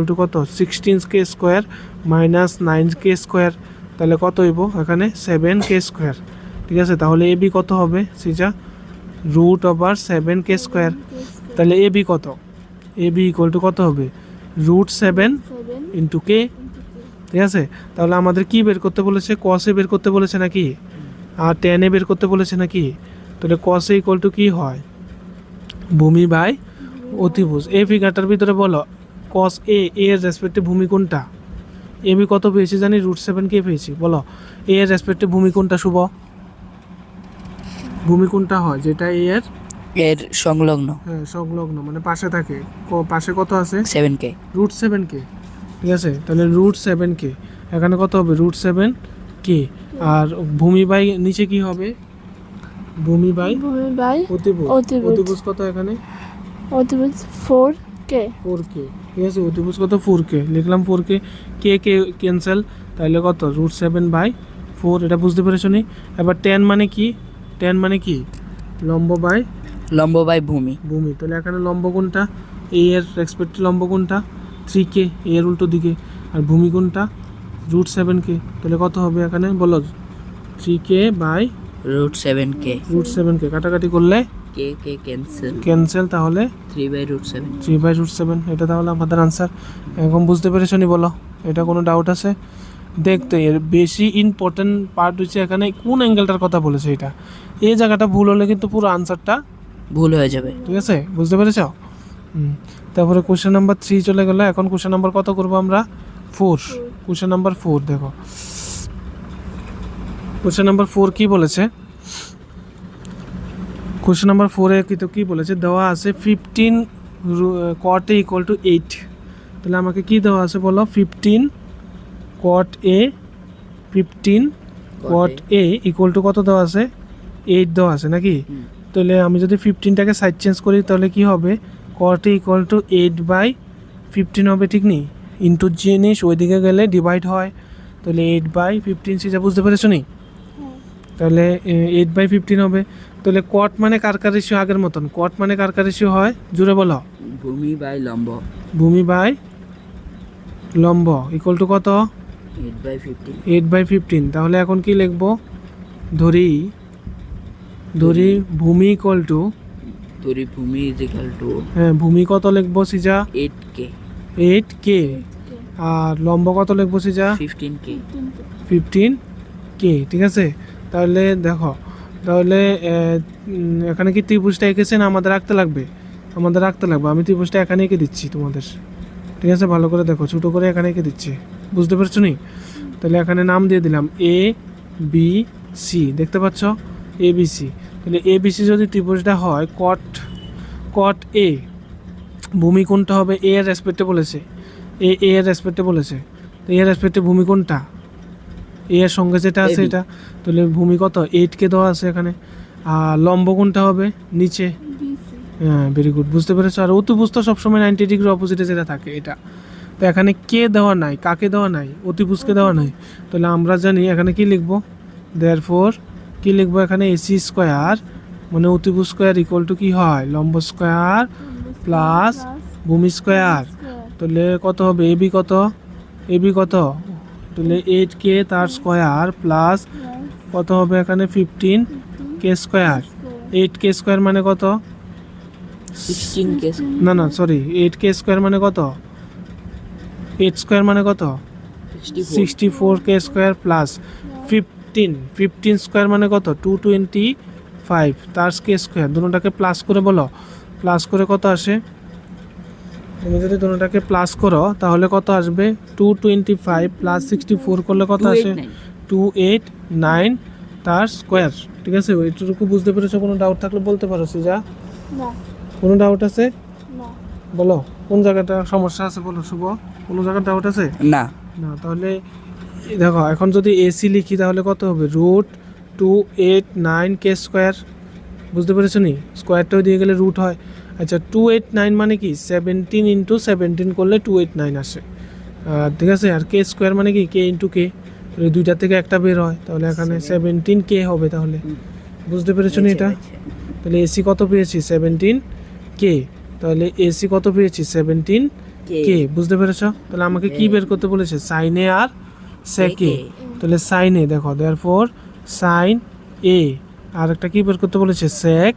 টু কত? 16K square minus 9K square, তাহলে কত হইব এখানে? 7K square. ঠিক আছে, তাহলে এ বি কত হবে? সেটা রুট ওভার 7K স্কোয়ার। তাহলে এ বি কত? এ বি ইকুয়াল টু কত হবে? Root 7 into k. ঠিক আছে, তাহলে আমাদের কি বের করতে বলেছে? কস এ বের করতে বলেছে নাকি, আর ট্যান এ বের করতে বলেছে নাকি। তাহলে কস এ ইকুয়াল টু কি হয়? ভূমি বাই অতিভুজ। এই ফিগারটার ভিতরে বলো কস এ এর রেসপেক্টে ভূমি কোনটা? এ বি কত পেয়েছি জানি? রুট 7K পেয়েছি। বলো এ এর রেসপেক্টে ভূমি কোনটা? শুভ ভূমি কোনটা হয়? যেটা এ এর
এর সংলগ্ন।
হ্যাঁ সংলগ্ন, মানে পাশে থাকে। পাশে কত আছে?
7K।
Root 7K। ঠিক আছে, তাহলে রুট 7K এখানে কত হবে? Root 7K। আর ভূমি বাই নিচে কি হবে? ভূমি বাই অতিভুজ। অতিভুজ কত এখানে?
অতিভুজ 4K।
4K। ঠিক আছে, অতিভুজ কত? 4K লিখলাম। 4K, কে কে ক্যান্সেল, তাহলে কত? রুট 7/4। এটা বুঝতে পেরেছো নি? এবার ট্যান মানে কি? ট্যান মানে কি? লম্ব বাই
ভূমি।
ভূমি। তাহলে এখানে লম্ব কোনটা? এ এর রেসপেক্ট লম্ব কোনটা? 3K, এ এর উল্টো দিকে। আর ভূমি কোনটা? Root 7K। তাহলে কত হবে এখানে বলো? 3K by
root 7K।
Root 7K কাটাকাটি করলে
কে
ক্যান্সেল, তাহলে
3/7।
3/7। এটা তাহলে আমাদের আনসার। এখন বুঝতে পেরেছো নি বলো? এটা কোনো ডাউট আছে? দেখতে এর বেশি ইম্পর্টেন্ট পার্ট হচ্ছে এখানে কোন অ্যাঙ্গেলটার কথা বলেছে। এটা এই জায়গাটা ভুল হলে কিন্তু পুরো আনসারটা
ভুল হয়ে যাবে।
ঠিক আছে, বুঝতে পেরেছ? তারপরে কোশ্চেন নাম্বার 3 চলে গেল। এখন কোশ্চেন নাম্বার কত করবো আমরা? 4। কোশ্চেন নাম্বার 4 দেখো। কোশ্চেন নাম্বার 4 কি বলেছে? কোশ্চেন নাম্বার 4 এ কি বলেছে? দেওয়া আছে 15 cot a ইকুয়াল টু 8। তাহলে আমাকে কি দেওয়া আছে বলো? 15 cot a ইকুয়াল টু কত দেওয়া আছে? 8 দেওয়া আছে নাকি। তাহলে আমি যদি 15টাকে সাইড চেঞ্জ করি তাহলে কি হবে? cot a ইকুয়াল টু 8/15 হবে, ঠিক নেই? ইন্টু জিনিস ওইদিকে গেলে ডিভাইড হয়, তাহলে 8/15 সেটা বুঝতে পেরেছো নি? তাহলে 8/15 হবে। তাহলে কট মানে কার কার রেশিও? আগের মতন কট মানে কার কার রেশিও হয়? জুড়ে বলো।
ভূমি বাই লম্ব।
ভূমি বাই লম্ব ইকুয়াল টু কত?
8/15।
8/15। তাহলে এখন কি লিখবো? ধরি ভূমি ইকুয়াল টু,
ভূমি ইজ ইকুয়াল টু,
হ্যাঁ ভূমি কত লিখবো সিজা?
8K।
8K। আর লম্ব কত লিখবো সিজা?
15K।
15K। ঠিক আছে, তাহলে দেখো, তাহলে এখানে কি ত্রিভুজটা এঁকেছে না আমাদের রাখতে লাগবে? আমাদের রাখতে লাগবে। আমি ত্রিভুজটা এখানে এঁকে দিচ্ছি তোমাদের। ঠিক আছে, ভালো করে দেখো, ছোটো করে এখানে এঁকে দিচ্ছি। বুঝতে পারছো নি? তাহলে এখানে নাম দিয়ে দিলাম ABC। দেখতে পাচ্ছ? ABC। তাহলে ABC যদি ত্রিভুজটা হয় কট A, ভূমি কোনটা হবে? এ এর রেসপেক্টে বলেছে, এ এর রেসপেক্টে বলেছে। তো এর রেসপেক্টে ভূমি কোনটা? এ এর সঙ্গে যেটা আছে
AB
এটা, তাহলে ভূমি কত 8K দেওয়া আছে এখানে। আর লম্ব কোনটা হবে নিচে?
BC.
হ্যাঁ, ভেরি গুড, বুঝতে পেরেছো। আর অতিভুজ তো সবসময় 90 ডিগ্রি অপোজিটে যেটা থাকে এটা। তো এখানে কে দেওয়া নাই, কাকে দেওয়া নাই, অতিভুজকে দেওয়া নাই। তাহলে আমরা জানি এখানে কি লিখবো, দেয়ারফর কি লিখবো এখানে, এসি স্কোয়ার মানে অতিভুজ স্কোয়ার ইকুয়াল টু কি হয়, লম্ব স্কোয়ার প্লাস ভূমি স্কোয়ার। তাহলে কত হবে, এবি কত, এবি কত, তাহলে 8K তার স্কোয়ার প্লাস কত হবে এখানে 15K স্কোয়ার। 8K স্কোয়ার মানে কত,
16K
না না সরি, 8K স্কোয়ার মানে কত, 8 স্কোয়ার মানে কত, 64K স্কোয়ার প্লাস 15 স্কোয়ার মানে কত 225 তার কে স্কোয়ার। দুটোটাকে প্লাস করে বলো, প্লাস করে কত আসে, তুমি যদি দুটোটাকে প্লাস করো তাহলে কত আসবে, 225 প্লাস 64 করলে কত আসে, 289 তার স্কোয়ার। ঠিক আছে, ওইটুকু বুঝতে পেরেছো? কোনো ডাউট থাকলে বলতে পারো সিজা।
না
কোনো ডাউট আছে
না
বলো, কোন জায়গাটা সমস্যা আছে বলো শুভ, কোনো জায়গায় ডাউট আছে?
না।
না, তাহলে এই দেখো এখন যদি এসি লিখি তাহলে কত হবে, √289K স্কোয়ার। বুঝতে পেরেছো নি, স্কোয়ারটাও দিয়ে গেলে রুট হয়। আচ্ছা 289 মানে কি 17 ইন্টু 17 করলে 289 আসে। আর ঠিক আছে, আর কে স্কোয়ার মানে কি কে ইন্টু কে, দুইটা থেকে একটা বের হয়, তাহলে এখানে 17K হবে। তাহলে বুঝতে পেরেছো নি এটা? তাহলে এসি কত পেয়েছি 17K, তাহলে এসি কত পেয়েছি 17K। বুঝতে পেরেছো? তাহলে আমাকে কি বের করতে বলেছে, সাইনে আর সেকে। তাহলে সাইনে দেখো, দেয়ারফর সাইন এ, আর একটা কি বের করতে বলেছে, সেক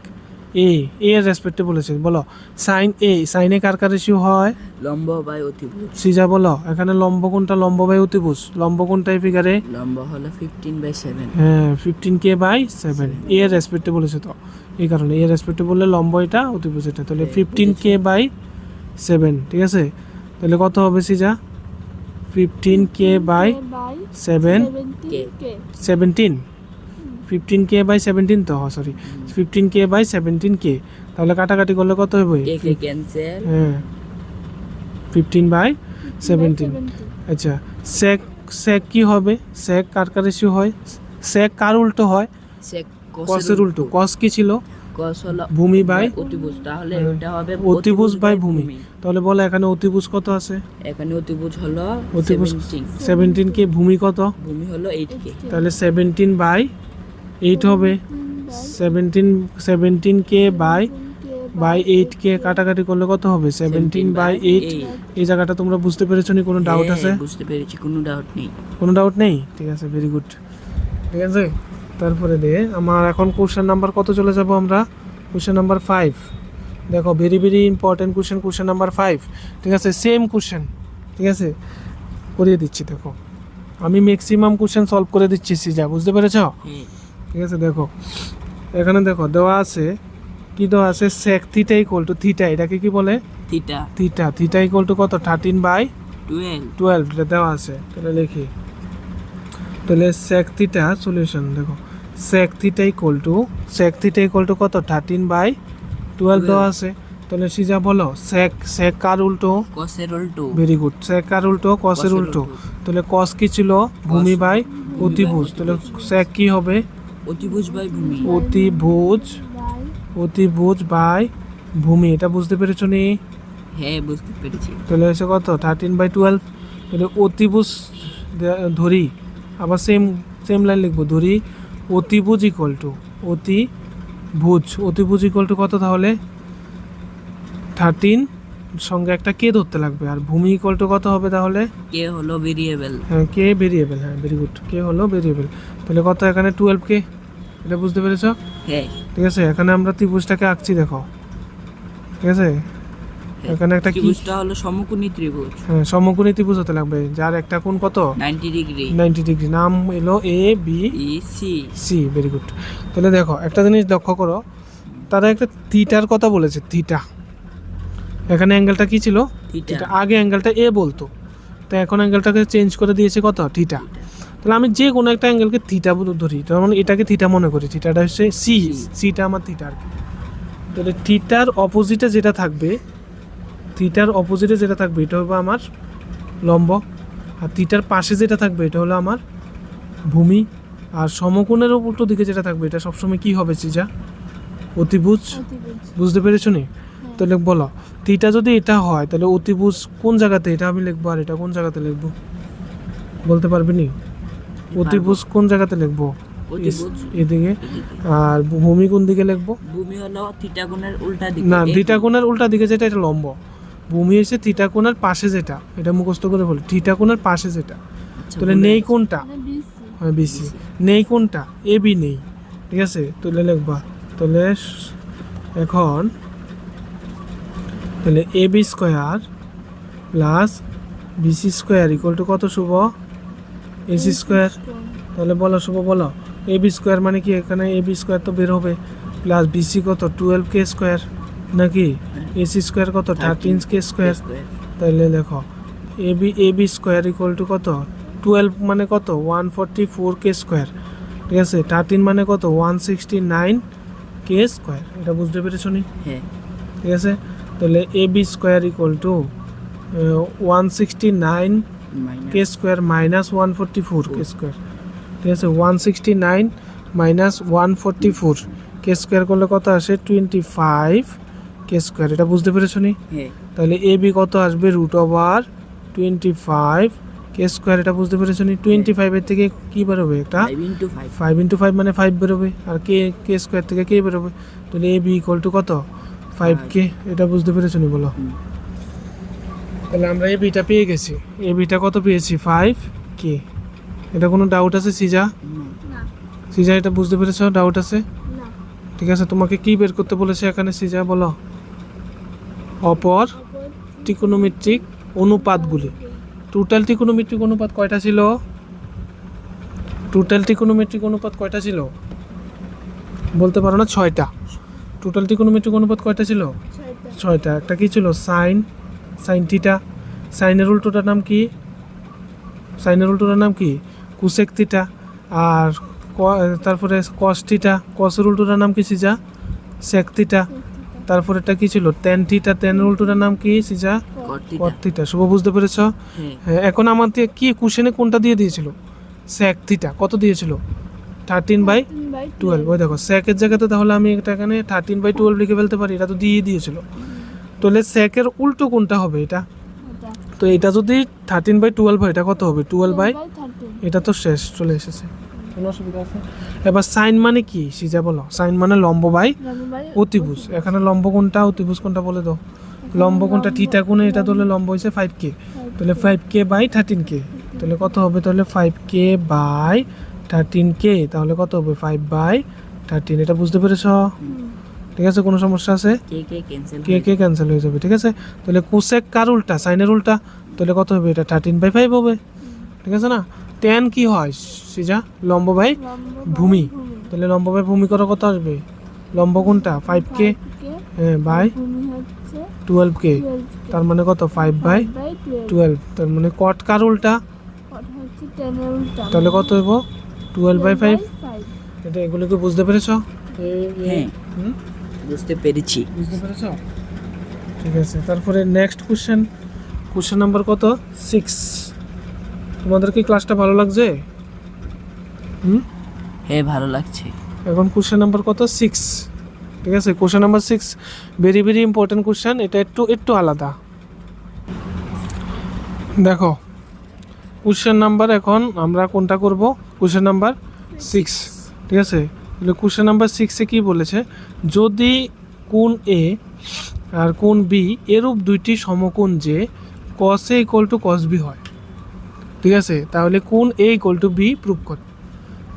এ, এর রেসপেক্টে বলেছে। বলো সাইন এ, সাইনে কার কার রেশিও হয়,
লম্ব বাই অতিভুজ।
সিজা বলো এখানে লম্ব কোনটা, লম্ব বাই অতিভুজ, লম্ব কোনটা এই ফিগারে,
লম্ব হলো 15/7।
হ্যাঁ 15K/7, এর রেসপেক্টে বলেছে তো এই কারণে, এর রেসপেক্টে বললে লম্ব এটা অতিভুজ এটা। তাহলে 15K/7, ঠিক আছে। তাহলে কত হবে সিজা, 15K/7, 17, 15K/17 তো, সরি 15K/17K। তাহলে কাটাকাটি করলে কত হবে,
কে কে ক্যান্সেল।
হ্যাঁ 15/17। আচ্ছা সেক, সেক কি হবে, সেক কার কার রেশিও হয়, সেক কার উল্টো হয়,
sec
কসের উল্টো। কস কি ছিল,
cos হলো
ভূমি বাই
অতিভুজ, তাহলে
হ্যাঁ,
এটা হবে
অতিভুজ বাই ভূমি। তাহলে বলো এখানে অতিভুজ কত আছে,
এখানে অতিভুজ হলো
অতিভুজ
17,
17K, ভূমি কত,
ভূমি হলো 8K।
তাহলে 17/8 হবে, 17K/8K কাটাকাটি করলে কত হবে, 17/8। এই জায়গাটা তোমরা বুঝতে পেরেছো নি, কোনো ডাউট আছে?
বুঝতে পেরেছি, কোনো ডাউট নেই।
কোনো ডাউট নেই, ঠিক আছে, ভেরি গুড। ঠিক আছে, তারপরে দিয়ে আমার এখন কোশ্চেন নাম্বার কত চলে যাব আমরা, কোশ্চেন নাম্বার 5। দেখো very very important question, question number 5। ঠিক আছে, সেম কোশ্চেন, ঠিক আছে, করিয়ে দিচ্ছি। দেখো আমি ম্যাক্সিমাম কোশ্চেন সলভ করে দিচ্ছি সিজা, বুঝতে পেরেছো?
হ্যাঁ,
ঠিক আছে, দেখো এখানে দেখো দেওয়া আছে, কি দেওয়া আছে, sec theta equal to theta, এটাকে কি বলে,
theta
theta, theta equal to কত 13/12 এটা দেওয়া আছে। তাহলে লিখি, তাহলে sec থিটা সলিউশন, দেখো sec থিটা ইকুয়াল টু কত 13/12 দেওয়া আছে। তাহলে সিজা বলো sec, sec কার উল্টো,
cos-এর উল্টো।
ভেরি গুড, sec কার উল্টো, cos-এর উল্টো। তাহলে cos কি ছিল, ভূমি বাই অতিভুজ, তাহলে sec কি হবে,
অতিভুজ বাই ভূমি।
অতিভুজ বাই ভূমি। এটা বুঝতে পেরেছো নি?
হ্যাঁ, বুঝতে পেরেছি।
তাহলে হচ্ছে কত 13/12। তাহলে অতিভুজ ধরি, আবার সেম সেম লাইন লিখবো, ধরি অতিভুজ ইকুয়াল টু অতিভুজ ইকুয়াল টু কত, তাহলে 13 সঙ্গে একটা কে ধরতে লাগবে, আর ভূমি ইকুয়াল টু কত হবে তাহলে,
কে হলো ভেরিয়েবল।
হ্যাঁ কে ভেরিয়েবল, হ্যাঁ ভেরি গুড, কে হলো ভেরিয়েবল। তাহলে কত এখানে 12K, এটা বুঝতে পেরেছো?
হ্যাঁ,
ঠিক আছে, এখানে আমরা ত্রিভুজটাকে আঁকছি, দেখো ঠিক আছে, এখানে একটা কি,
ত্রিভুজটা হলো সমকোণী ত্রিভুজ,
হ্যাঁ সমকোণী ত্রিভুজ হতে লাগবে, যার একটা কোণ কত
90 ডিগ্রি।
90 ডিগ্রি, নাম এলো
EC।
ABC, very good. তাহলে দেখো একটা জিনিস লক্ষ্য করো, তারা একটা থিটার কথা বলেছে, থিটা, এখানে অ্যাঙ্গেলটা কি ছিল, থিটা। আগে অ্যাঙ্গেলটা এ বলতো, তো এখন অ্যাঙ্গেলটাকে চেঞ্জ করে দিয়েছে কত, থিটা। তাহলে আমি যে কোনো একটা অ্যাঙ্গেলকে থিটা ধরি, তার মানে এটাকে থিটা মনে করি, থিটাটা হচ্ছে সিটা আমার থিটা আর কি। তাহলে থিটার অপোজিটে যেটা থাকবে, এটা হবে আমার লম্ব, আর থিটার পাশে যেটা থাকবে এটা হলো আমার ভূমি। আর সমকোণের উল্টো দিকে যেটা থাকবে এটা সবসময় কি হবে সিজা? অতিভুজ।
অতিভুজ।
বুঝতে পেরেছো নি? তাহলে বলো থিটা যদি এটা হয় তাহলে অতিভুজ কোন জায়গাতে, এটা আমি লিখবো আর এটা কোন জায়গাতে লিখবো বলতে পারবে নি? অতিভুজ কোন জায়গাতে লিখবো?
অতিভুজ
এদিকে।
এদিকে।
আর ভূমি কোন দিকে লিখবো?
ভূমি হলো থিটা কোণের উল্টা দিকে।
না,
এই
থিটা কোণের উল্টা দিকে যেটা এটা লম্ব। ভূমি হচ্ছে থিটা কোণের পাশে যেটা, এটা মুখস্থ করে বলি, থিটা কোণের পাশে যেটা।
আচ্ছা,
তাহলে
ভুলে
নেই
গেছি।
কোনটা?
মানে BC।
হ্যাঁ বিসি। নেই কোনটা? এ বি নেই, ঠিক আছে? তাহলে লিখবা তাহলে এখন তাহলে A B square plus BC square equal to কত শুভ? AC square. তাহলে বলো শুভ বলো, এ বি স্কোয়ার মানে কি? এখানে এ বি স্কোয়ার তো বের হবে, প্লাস বিসি কত 12k স্কোয়ার, নাকি এসি স্কোয়ার কত 13k স্কোয়ার। তাহলে দেখো এ বি স্কোয়ার ইকুয়াল টু কত? 12 মানে কত? 144k স্কোয়ার, ঠিক আছে? 13 মানে কত? 169k square. এটা বুঝতে পেরেছো নি?
হ্যাঁ।
ঠিক আছে, তাহলে A B square equal to 169
minus
K square minus 144 K square, ঠিক আছে? 169 মাইনাস 144 কে স্কোয়ার করলে কত আসে? 25 কে স্কোয়ার। এটা বুঝতে পেরেছো নি?
হ্যাঁ।
তাহলে এ বি কত আসবে? √25 কে স্কোয়ার। এটা বুঝতে পেরেছো নি? 25 এর থেকে কি বেরোবে? একটা 5 ইন্টু 5 মানে 5 বেরোবে, আর কে স্কোয়ার থেকে কে বেরোবে? তাহলে এ বি ইকুয়াল টু কত? 5k। এটা বুঝতে পেরেছো নি বলো? তাহলে আমরা এ বিটা পেয়ে গেছি। এ বিটা কত পেয়েছি? 5k। এটা কোনো ডাউট আছে সিজা?
না।
সিজা এটা বুঝতে পেরেছো? ডাউট আছে?
না।
ঠিক আছে, তোমাকে কি বের করতে বলেছে এখানে সিজা বলো? অপর ত্রিকোণমিতিক অনুপাতগুলি। টোটাল ত্রিকোণমিতিক অনুপাত কয়টা ছিল? টোটাল ত্রিকোণমিতিক অনুপাত কয়টা ছিল বলতে পারো না? 6টা। টোটাল ত্রিকোণমিতিক অনুপাত কয়টা ছিল? 6টা। একটা কি ছিল? Sine theta. সাইনের উল্টোটার নাম কি? সাইনের উল্টোটার নাম কি? Cosec theta. আর তারপরে কস থিটা। কসের উল্টোটার নাম কি সিজা? Sec theta. তারপরে এটা কি ছিল? Tan theta. ট্যানের উল্টোটার নাম কি সিজা? কট থিটা। শুভ বুঝতে পেরেছো? হ্যাঁ। এখন আমাদের কি কোশ্চেনে কোনটা দিয়ে দিয়েছিল? Sec theta. কত দিয়েছিল? 13/12। ওই দেখো সেকের জায়গাতে তাহলে আমি এটা এখানে 13/12 লিখে ফেলতে পারি, এটা তো দিয়ে দিয়েছিল। তাহলে সেকের উল্টো কোনটা হবে? এটা। তো এটা যদি 13/12 হয় এটা কত হবে? 12/, এটা তো শেষ চলে এসেছে, কোনো অসুবিধা আছে? এবার সাইন মানে কি সিজা বলো? সাইন মানে লম্ব বাই অতিভুজ। এখানে লম্ব কোনটা অতিভুজ কোনটা বলে দাও? লম্ব কোনটা? থিটা কোণে এটা ধরলে লম্ব হয়েছে 5k, তাহলে 5k বাই 13k। তাহলে কত হবে? তাহলে 5k বাই 13k, তাহলে কত হবে? 5/13। এটা বুঝতে পেরেছ? ঠিক আছে, কোনো সমস্যা আছে? কে ক্যান্সেল হয়ে যাবে, ঠিক আছে? তাহলে কোসেক কার উল্টা? সাইনের উল্টা। তাহলে কত হবে? এটা 13/5 হবে, ঠিক আছে না? ট্যান কি হয় সিজা? লম্ব বাই ভূমি। তাহলে লম্ব বাই ভূমি করো, কত আসবে? লম্ব কোনটা? 5k, হ্যাঁ, বাই 12k। তার মানে কত? 5/12। তার মানে কট কার উল্টা? তাহলে কত হইব? 12/5। এটা এগুলোকে বুঝতে পেরেছো?
হ্যাঁ, বুঝতে পেরেছি।
বুঝতে পেরেছো? ঠিক আছে, তারপরে নেক্সট কোশ্চেন নাম্বার কত? 6। তোমাদের কি ক্লাসটা ভালো লাগছে?
হ্যাঁ, ভালো লাগছে।
এখন কোশ্চেন নাম্বার কত? 6, ঠিক আছে? Question number 6 very very important question. এটা একটু আলাদা। দেখো কোশ্চেন নাম্বার, এখন আমরা কোনটা করব? কোশ্চেন নাম্বার 6, ঠিক আছে? তাহলে কোশ্চেন নাম্বার 6-এ কী বলেছে? যদি কোণ এ আর কোণ বি এরূপ দুইটি সমকোণ যে cos A = cos B হয়, ঠিক আছে? তাহলে কোণ A = B প্রুভ করো।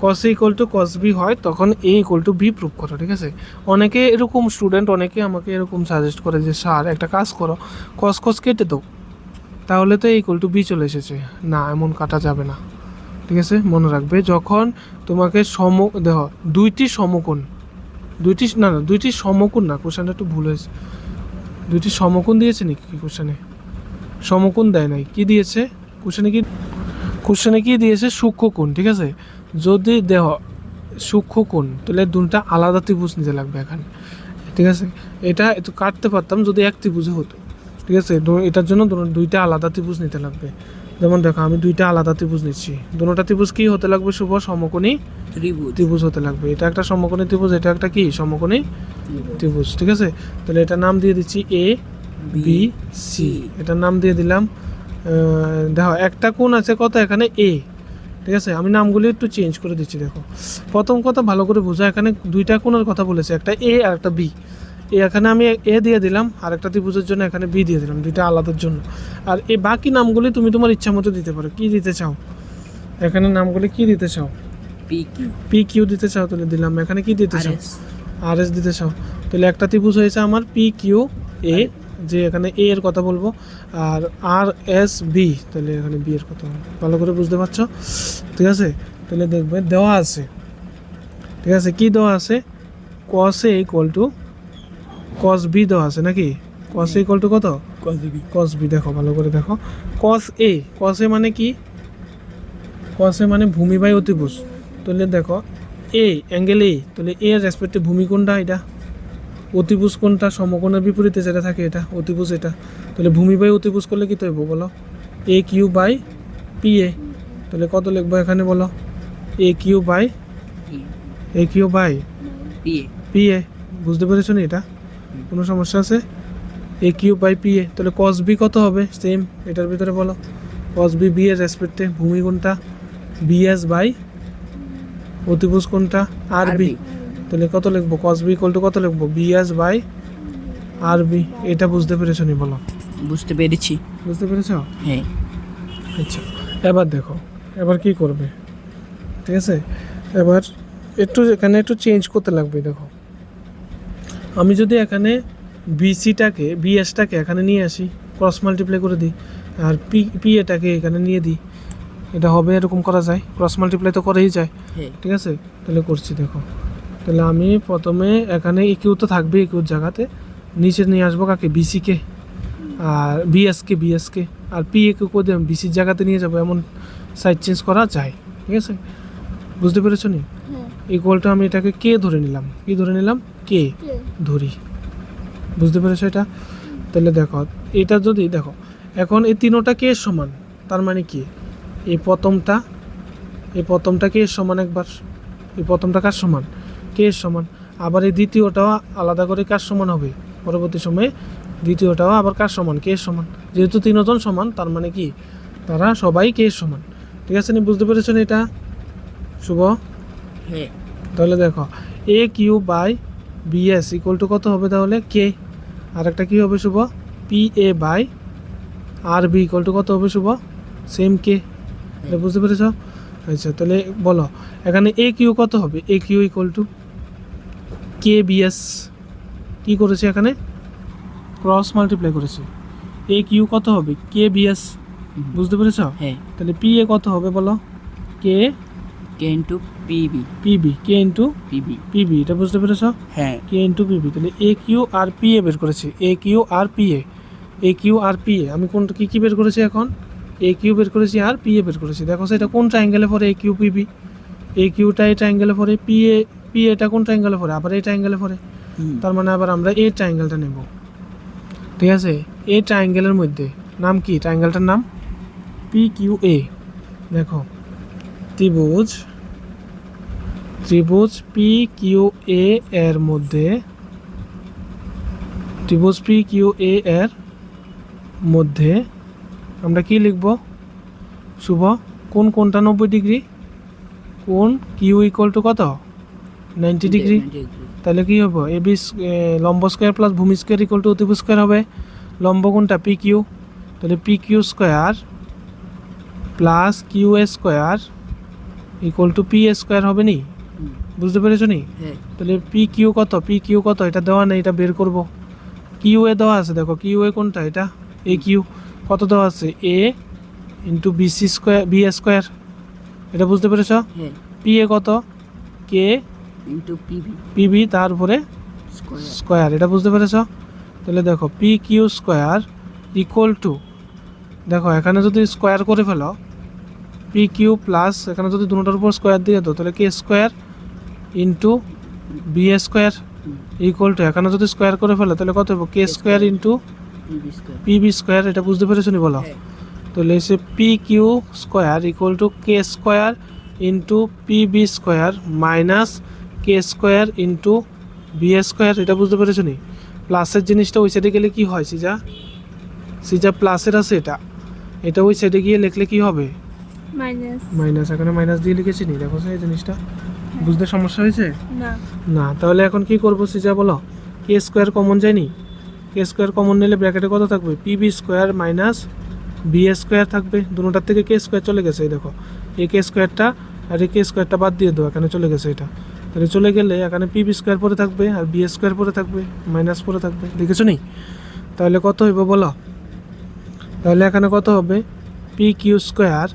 cos A = cos B হয় তখন A = B প্রুভ করো, ঠিক আছে? অনেকে এরকম স্টুডেন্ট অনেকে আমাকে এরকম সাজেস্ট করে যে স্যার একটা কাজ করো, cos কেটে দাও, তাহলে তো A = B চলে এসেছে। না, এমন কাটা যাবে না, ঠিক আছে? মনে রাখবে যখন তোমাকে দেখো দুইটি সমকোণ না, কোশ্চেনটা একটু ভুল হয়েছে। দুইটি সমকোণ দিয়েছে নাকি কোশ্চেনে? সমকোণ দেয় নাই, কি দিয়েছে কোশ্চেনে কি দিয়েছে? সূক্ষ্মকোণ, ঠিক আছে? যদি দেহ সূক্ষ্মকোণ, তাহলে দুটো আলাদা ত্রিভুজ নিতে লাগবে এখানে, ঠিক আছে? এটা একটু কাটতে পারতাম যদি এক ত্রিভুজে হতো, ঠিক আছে? এটার জন্য দুইটা আলাদা ত্রিভুজ নিতে লাগবে। যেমন দেখো আমি দুইটা আলাদা ত্রিভুজ নিচ্ছি, দুটোটা ত্রিভুজ কি হতে লাগবে শুভ? সমকোণী
ত্রিভুজ
ত্রিভুজ হতে লাগবে। এটা একটা সমকোণী ত্রিভুজ, এটা একটা কি সমকোণী ত্রিভুজ, ঠিক আছে? তাহলে এটার নাম দিয়ে দিচ্ছি এ বি সি, এটার নাম দিয়ে দিলাম। দেখো একটা কোণ আছে কত এখানে? এ, ঠিক আছে? আমি নামগুলি একটু চেঞ্জ করে দিচ্ছি। দেখো প্রথম কথা ভালো করে বোঝা, এখানে দুইটা কোণের কথা বলেছে, একটা এ আর একটা বি। এখানে আমি এ দিয়ে দিলাম, আর একটা ত্রিভুজের জন্য এখানে বি দিয়ে দিলাম, দুইটা আলাদার জন্য। আর এই বাকি নামগুলি তুমি তোমার ইচ্ছা মতো দিতে পারো, কি দিতে চাও এখানে নামগুলি, কি দিতে চাও?
পি কিউ
পি কিউ দিতে চাও তাহলে দিলাম, এখানে কি দিতে চাও?
RS
আর এস দিতে চাও, তাহলে একটা ত্রিভুজ হয়েছে আমার পি কিউ এ, যে এখানে এ এর কথা বলবো, আর আর এস বি, তাহলে এখানে বি এর কথা বলবো। ভালো করে বুঝতে পারছো? ঠিক আছে, তাহলে দেখবে দেওয়া আছে, ঠিক আছে? কি দেওয়া আছে? Cos A equal to cos B দেওয়া আছে নাকি? কস এ ইকুয়াল টু কত? Cos B. দেখো ভালো করে দেখো, কস এ, কস এ মানে কি? কস এ মানে ভূমি বাই অতিভুজ। তাহলে দেখো এ অ্যাঙ্গেল এ, তাহলে এ এর রেসপেক্টে ভূমি কোনটা? এটা। অতিভুজ কোনটা? সমকোণের বিপরীতে যেটা থাকে এটা অতিভুজ, এটা। তাহলে ভূমি বাই অতিভুজ করলে কি তৈব বলো? A Q by P A. তাহলে কত লিখবো এখানে বলো? A Q by
P
P A. বুঝতে পেরেছো না? এটা কোনো সমস্যা আছে? A Q by P A. তাহলে কস বি কত হবে? সেম এটার ভিতরে বলো, কস বি বি এর রেসপেক্টে ভূমি কোনটা? বি এস বাই অতিভুজ কোনটা? R B. তাহলে কত লিখবো? কস বি ইকুয়াল টু কত লিখবো? B S by R B. এটা বুঝতে পেরেছো নি বলো?
বুঝতে পেরেছি।
বুঝতে পেরেছো?
হ্যাঁ
আচ্ছা, এবার দেখো এবার কি করবে, ঠিক আছে? এবার একটু এখানে একটু চেঞ্জ করতে লাগবে। দেখো আমি যদি এখানে বিসিটাকে বিএসটাকে এখানে নিয়ে আসি, ক্রস মাল্টিপ্লাই করে দিই, আর পি এটাকে এখানে নিয়ে দিই, এটা হবে? এরকম করা যায়? ক্রস মাল্টিপ্লাই তো করেই যায়,
হ্যাঁ
ঠিক আছে? তাহলে করছি দেখো, তাহলে আমি প্রথমে এখানে ইকিউ তো থাকবে, ইকিউর জায়গাতে নিচে নিয়ে আসবো কাকে? বিসিকে, আর বিএসকে, আর পি একে করে দিয়ে বিসির জায়গাতে নিয়ে যাবো, এমন সাইড চেঞ্জ করা যায়, ঠিক আছে? বুঝতে পেরেছো নি?
হ্যাঁ
ইকুয়ালটা আমি এটাকে কে ধরে নিলাম, কি ধরে নিলাম? কে
কে
ধরি। বুঝতে পেরেছো এটা? তাহলে দেখো এটা যদি দেখো এখন এই তিনোটা কে সমান, তার মানে কি এই প্রথমটা কে সমান, একবার এই প্রথমটা কার সমান? কে সমান। আবার এই দ্বিতীয়টাও আলাদা করে কার সমান হবে পরবর্তী সময়ে? দ্বিতীয়টাও আবার কার সমান? কে সমান। যেহেতু তিনজন সমান তার মানে কি তারা সবাই কে সমান, ঠিক আছে? নি বুঝতে পেরেছো না এটা শুভ?
হ্যাঁ
তাহলে দেখো A Q by BS equal to কত হবে তাহলে? কে। আর একটা কী হবে Shubho? P A by R B equal to কত হবে শুভ? সেম কে। এটা বুঝতে পেরেছ? আচ্ছা তাহলে বলো এখানে এ কিউ কত হবে? A Q equal to K BS. কী করেছে এখানে? ক্রস মাল্টিপ্লাই করেছে। এ কিউ কত হবে? K BS. বুঝতে পেরেছ?
হ্যাঁ
তাহলে পি এ কত হবে বলো? K
K into PB
PB, K into
PB
PB. এটা বুঝতে পেরেছ?
হ্যাঁ
কে ইন্টু পিবি। তাহলে এ কিউ আর পি এ বের করেছি, এ কিউ আর পি এ, এ কিউ আর পি এ। আমি কোনটা কী বের করেছি এখন? এ কিউ বের করেছি আর পি এ বের করেছি। দেখো সেটা কোন ট্রায়াঙ্গেলে পড়ে? এ কিউ পিবি। এ কিউটা এই ট্রায়াঙ্গেলে পড়ে, পি এটা কোন ট্রায়াঙ্গেলে পড়ে? আবার এই ট্রায়াঙ্গেলে পড়ে। তার মানে আবার আমরা এই ট্রায়াঙ্গেলটা নেব, ঠিক আছে? এই ট্রায়াঙ্গেলের মধ্যে নাম কি? ট্রায়াঙ্গেলটার নাম পি কিউ এ। দেখো ত্রিভুজ পি কিউ এ এর মধ্যে, ত্রিভুজ পি কিউ এ এর মধ্যে আমরা কি লিখব শুভ? কোনটা 90 ডিগ্রি? কোন কিউ ইকুয়াল টু কত? 90 ডিগ্রি। তাহলে কি হবে? এ বি লম্ব স্কোয়ার প্লাস ভূমি স্কোয়ার ইকুয়াল টু অতিভুজ স্কোয়ার হবে। লম্ব কোনটা? P Q. তাহলে P Q square plus Q A square equal to P A square হবে নি? বুঝতে পেরেছো নি?
হ্যাঁ
তাহলে পি কিউ কত? এটা দেওয়া নেই, এটা বের করব। কিউ এ দেওয়া আছে, দেখো কিউ এ কোনটা? এটা এ কিউ। কত দেওয়া আছে? A into BC square B square. এটা বুঝতে পেরেছো?
হ্যাঁ
পি এ কত? কে
ইন্টু পিবি
পিবি তারপরে
স্কোয়ার
স্কোয়ার। এটা বুঝতে পেরেছো? তাহলে দেখো P Q square equal to, দেখো এখানে যদি স্কোয়ার করে ফেলো পি কিউ প্লাস এখানে যদি দুটোটার উপর স্কোয়ার দিয়ে দাও তাহলে K square into B square equal to, এখানে যদি স্কোয়ার করে ফেলো তাহলে কত হবে? K square into
PB square.
PB square. এটা বুঝতে পেরেছো নি বলো?
হ্যাঁ
তাহলে এসে P Q square equal to K square into P B square minus K square into B square. এটা বুঝতে পেরেছো নি? প্লাসের জিনিসটা ওই সাইডে গেলে কি হয় সিজা? সিজা প্লাসের আছে এটা, এটা ওই সাইডে গিয়ে লিখলে কি হবে?
মাইনাস।
মাইনাস। এখানে মাইনাস দিয়ে লিখেছি নি, দেখো এই জিনিসটা বুঝতে সমস্যা হয়েছে?
না।
না। তাহলে এখন কি করবো সিজা বলো? কে স্কোয়ার কমন যায়নি? কে স্কোয়ার কমন নিলে ব্র্যাকেটে কত থাকবে? P B square minus B square থাকবে। দুটোটার থেকে কে স্কোয়ার চলে গেছে, এই দেখো এই কে স্কোয়ারটা আর এই কে স্কোয়ারটা বাদ দিয়ে দাও, এখানে চলে গেছে এটা। তাহলে চলে গেলে এখানে পি বি স্কোয়ার পরে থাকবে আর বি স্কোয়ার পরে থাকবে, মাইনাস পরে থাকবে, দেখেছো নি? তাহলে কত হইব বলো? তাহলে এখানে কত হবে? পি কিউ স্কোয়ার,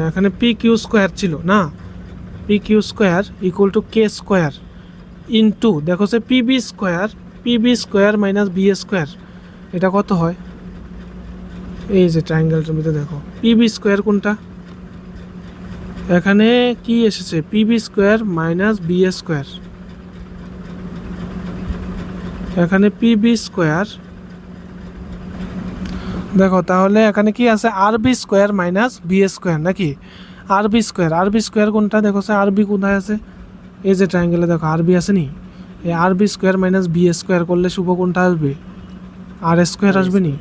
এখানে পি কিউ স্কোয়ার ছিল না, P Q square equal to K square into দেখো সে P B square minus B square. এটা কত হয়? এই যে ট্রায়াঙ্গেলটার মধ্যে দেখো পি বি স্কোয়ার কোনটা? এখানে কি এসেছে? P B square minus B square. এখানে পি বি স্কোয়ার দেখো, তাহলে এখানে কি আছে? R B square minus B square নাকি? আর বি স্কোয়ার কোনটা? দেখো সে আর বি কোথায় আছে? এই যে ট্রায়াঙ্গেলে দেখো আর বি আছে নি? এই R B square minus B square করলে শুভ কোনটা আসবে? আর স্কোয়ার আসবে নি?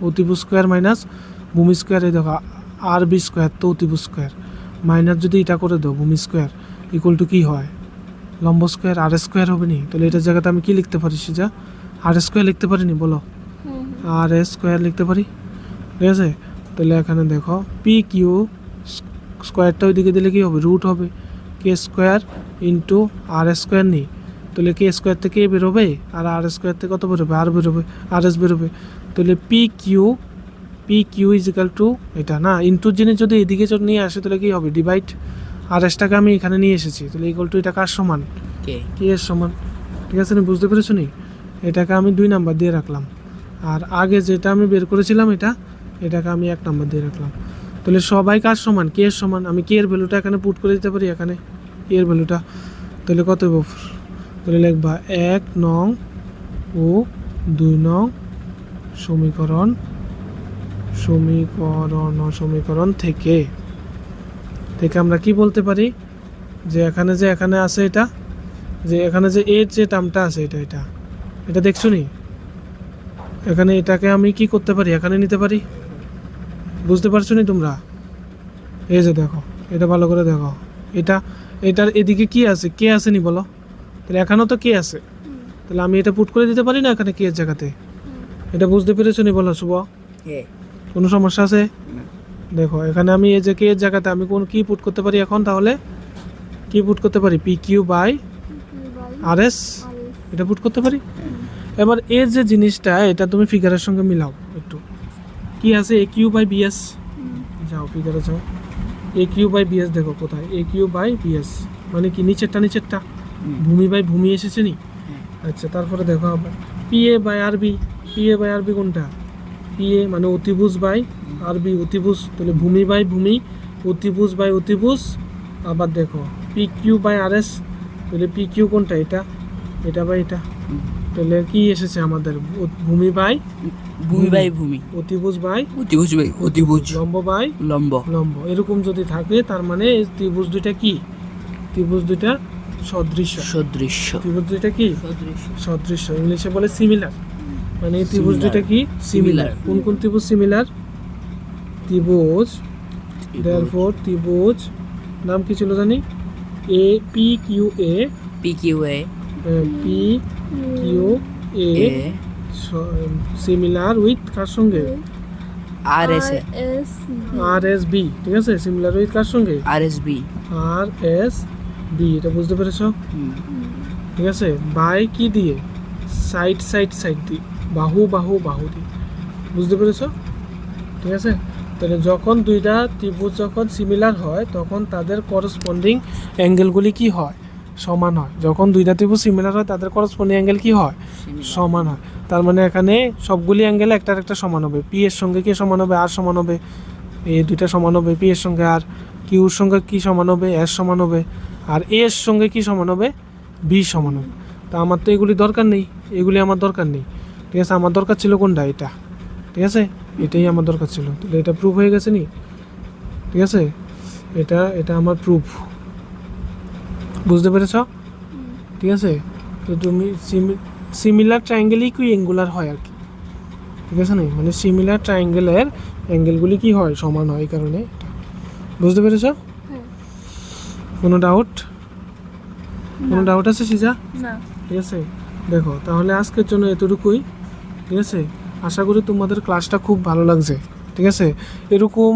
অতিভুজ স্কোয়ার মাইনাস ভূমি স্কোয়ার। এই দেখো আর বি স্কোয়ার তো অতিভুজ স্কোয়ার মাইনাস যদি এটা করে দাও ভূমি স্কোয়ার ইকুয়াল টু কী হয়? লম্ব স্কোয়ার। আর স্কোয়ার হবে নি? তাহলে এটার জায়গাতে আমি কি লিখতে পারি সিজা? আর স্কোয়ার লিখতে পারি নি বলো? আর স্কোয়ার লিখতে পারি, ঠিক আছে? তাহলে এখানে দেখো পি কিউ স্কোয়ারটা ওইদিকে দিলে কী হবে? রুট হবে কে স্কোয়ার ইন্টু আর স্কোয়ার নেই। তাহলে কে স্কোয়ার থেকে এ বেরোবে আর আর স্কোয়ার থেকে কত বেরোবে? আর বেরোবে, আর এস বেরোবে। তাহলে P Q is equal to এটা না, ইন্টুর জিনিস যদি এদিকে নিয়ে আসে তাহলে কী হবে? ডিভাইড। আর এসটাকে আমি এখানে নিয়ে এসেছি, তাহলে ইকুয়াল টু এটা কার সমান? কে এর সমান, ঠিক আছে? না বুঝতে পেরেছো নি? এটাকে আমি 2 নাম্বার দিয়ে রাখলাম, আর আগে যেটা আমি বের করেছিলাম এটাকে আমি 1 নাম্বার দিয়ে রাখলাম। তাহলে সবাই কার সমান? কে এর সমান। আমি কে এর ভ্যালুটা এখানে পুট করে দিতে পারি, এখানে কে এর ভ্যালুটা। তাহলে কত হইব? তাহলে লিখবা 1 নং ও 2 নং সমীকরণ থেকে আমরা কি বলতে পারি? যে এখানে আছে এটা, যে এখানে যে এর যে টার্মটা আছে এটা দেখছো নি? এখানে এটাকে আমি কি করতে পারি? এখানে নিতে পারি। বুঝতে পারছো নি তোমরা? এই যে দেখো, এটা ভালো করে দেখো, এটার এদিকে কি আছে? কে আছে নি বলো? তাহলে এখানেও তো কে আছে, তাহলে আমি এটা পুট করে দিতে পারি না এখানে কে এর জায়গাতে? এটা বুঝতে পেরেছো নি বলো শুভ? কোনো সমস্যা আছে? দেখো এখানে আমি এই যে কে এর জায়গাতে আমি কি পুট করতে পারি এখন? তাহলে কি পুট করতে পারি? P Q by R S, এটা পুট করতে পারি। এবার এর যে জিনিসটা এটা তুমি ফিগারের সঙ্গে মিলাও একটু। কি আছে? A Q by BS. যাও ফিগারে যাও, এ কিউ বাই বিএস দেখো কোথায়? এ কিউ বাই বিএস মানে কি? নিচেরটা ভূমি বাই ভূমি এসেছে নি? আচ্ছা, তারপরে দেখো আবার পি এ বাই আরবি কোনটা? পি এ মানে অতিভুজ বাই আরবি অতিভুজ, তাহলে ভূমি বাই ভূমি, অতিভুজ বাই অতিভুজ। আবার দেখো P Q by R S, তাহলে পি কিউ কোনটা? এটা বাই এটা। তাহলে কি এসেছে আমাদের? ভূমি বাই
ভূমি,
অতিভুজ বাই
অতিভুজ,
লম্ব বাই
লম্ব।
এরকম যদি থাকে তার মানে এই ত্রিভুজ দুইটা কি? ত্রিভুজ দুইটা সদৃশ্য। ত্রিভুজ দুইটা কি? সদৃশ্য। ইংলিশে বলে সিমিলার, মানে এই ত্রিভুজ দুইটা কি? সিমিলার। কোন ত্রিভুজ সিমিলার? ত্রিভুজ, দেয়ারফর ত্রিভুজ নাম কি ছিল জানি? A P Q A similar with কার সঙ্গে?
আর
RS
বি, ঠিক আছে? সিমিলার উইথ কার সঙ্গে?
আর এস বি।
এটা বুঝতে পেরেছো? ঠিক আছে। বাই কি দিয়ে? সাইড দিয়ে, বাহু দিয়ে, বুঝতে পেরেছো? ঠিক আছে। তাহলে যখন দুইটা ত্রিভুজ যখন সিমিলার হয় তখন তাদের করসপন্ডিং অ্যাঙ্গেলগুলি কি হয়? সমান হয়। যখন দুইটা ত্রিভুজ সিমিলার হয় তাদের করসপন্ডিং অ্যাঙ্গেল কি হয়? সমান হয়। তার মানে এখানে সবগুলি অ্যাঙ্গেল একটা সমান হবে। পি এর সঙ্গে কি সমান হবে? আর সমান হবে। এই দুইটা সমান হবে, পি এর সঙ্গে আর। কিউর সঙ্গে কি সমান হবে? এস সমান হবে। আর এ এর সঙ্গে কি সমান হবে? বি সমান হবে। তা আমার তো এগুলি দরকার নেই, এগুলি আমার দরকার নেই, ঠিক আছে? আমার দরকার ছিল কোনটা? এটা, ঠিক আছে? এটাই আমার দরকার ছিল, তাহলে এটা প্রুফ হয়ে গেছে নি? ঠিক আছে, এটা এটা আমার প্রুফ, বুঝতে পেরেছ? ঠিক আছে, তো তুমি সিমিলার ট্রায়াঙ্গেলই কি অ্যাঙ্গুলার হয় আর কি, ঠিক আছে না? মানে সিমিলার ট্রায়াঙ্গেলের অ্যাঙ্গেলগুলি কি হয়, সমান হয়, এই কারণে এটা। বুঝতে পেরেছ?
হ্যাঁ।
কোনো ডাউট? কোনো ডাউট আছে সিজা?
না।
ঠিক আছে, দেখো তাহলে আজকের জন্য এতটুকুই। ঠিক আছে, আশা করি তোমাদের ক্লাসটা খুব ভালো লাগছে। ঠিক আছে, এরকম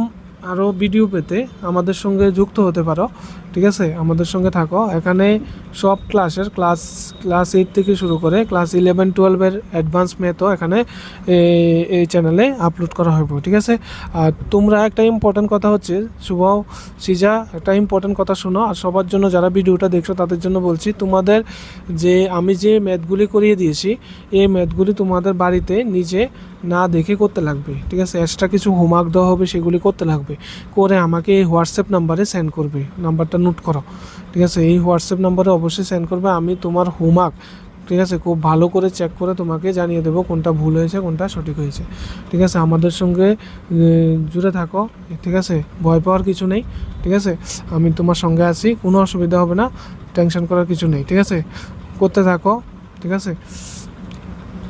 আরও ভিডিও পেতে আমাদের সঙ্গে যুক্ত হতে পারো। ঠিক আছে, আমাদের সঙ্গে থাকো। এখানে সব ক্লাসের ক্লাস 8 থেকে শুরু করে ক্লাস 11-12-এর অ্যাডভান্স ম্যাথও এখানে এই চ্যানেলে আপলোড করা হবে। ঠিক আছে, আর তোমরা একটা ইম্পর্ট্যান্ট কথা হচ্ছে, শুভ, সিজা, একটা ইম্পর্ট্যান্ট কথা শোনো, আর সবার জন্য যারা ভিডিওটা দেখছো তাদের জন্য বলছি, তোমাদের যে আমি যে ম্যাথগুলি করিয়ে দিয়েছি, এই ম্যাথগুলি তোমাদের বাড়িতে নিজে না দেখে করতে লাগবে। ঠিক আছে, এক্সট্রা কিছু হোমওয়ার্ক দেওয়া হবে, সেগুলি করতে লাগবে, করে আমাকে এই হোয়াটসঅ্যাপ নাম্বারে সেন্ড করবে। নাম্বারটা নোট করো। ঠিক আছে, এই হোয়াটসঅ্যাপ নাম্বারে অবশ্যই সেন্ড করবে। আমি তোমার হোমওয়ার্ক, ঠিক আছে, খুব ভালো করে চেক করে তোমাকে জানিয়ে দেবো কোনটা ভুল হয়েছে কোনটা সঠিক হয়েছে। ঠিক আছে, আমাদের সঙ্গে জুড়ে থাকো। ঠিক আছে, ভয় পাওয়ার কিছু নেই। ঠিক আছে, আমি তোমার সঙ্গে আছি, কোনো অসুবিধা হবে না, টেনশন করার কিছু নেই। ঠিক আছে, করতে থাকো। ঠিক আছে,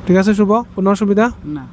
ঠিক আছে শুভ, কোনো অসুবিধা?
না।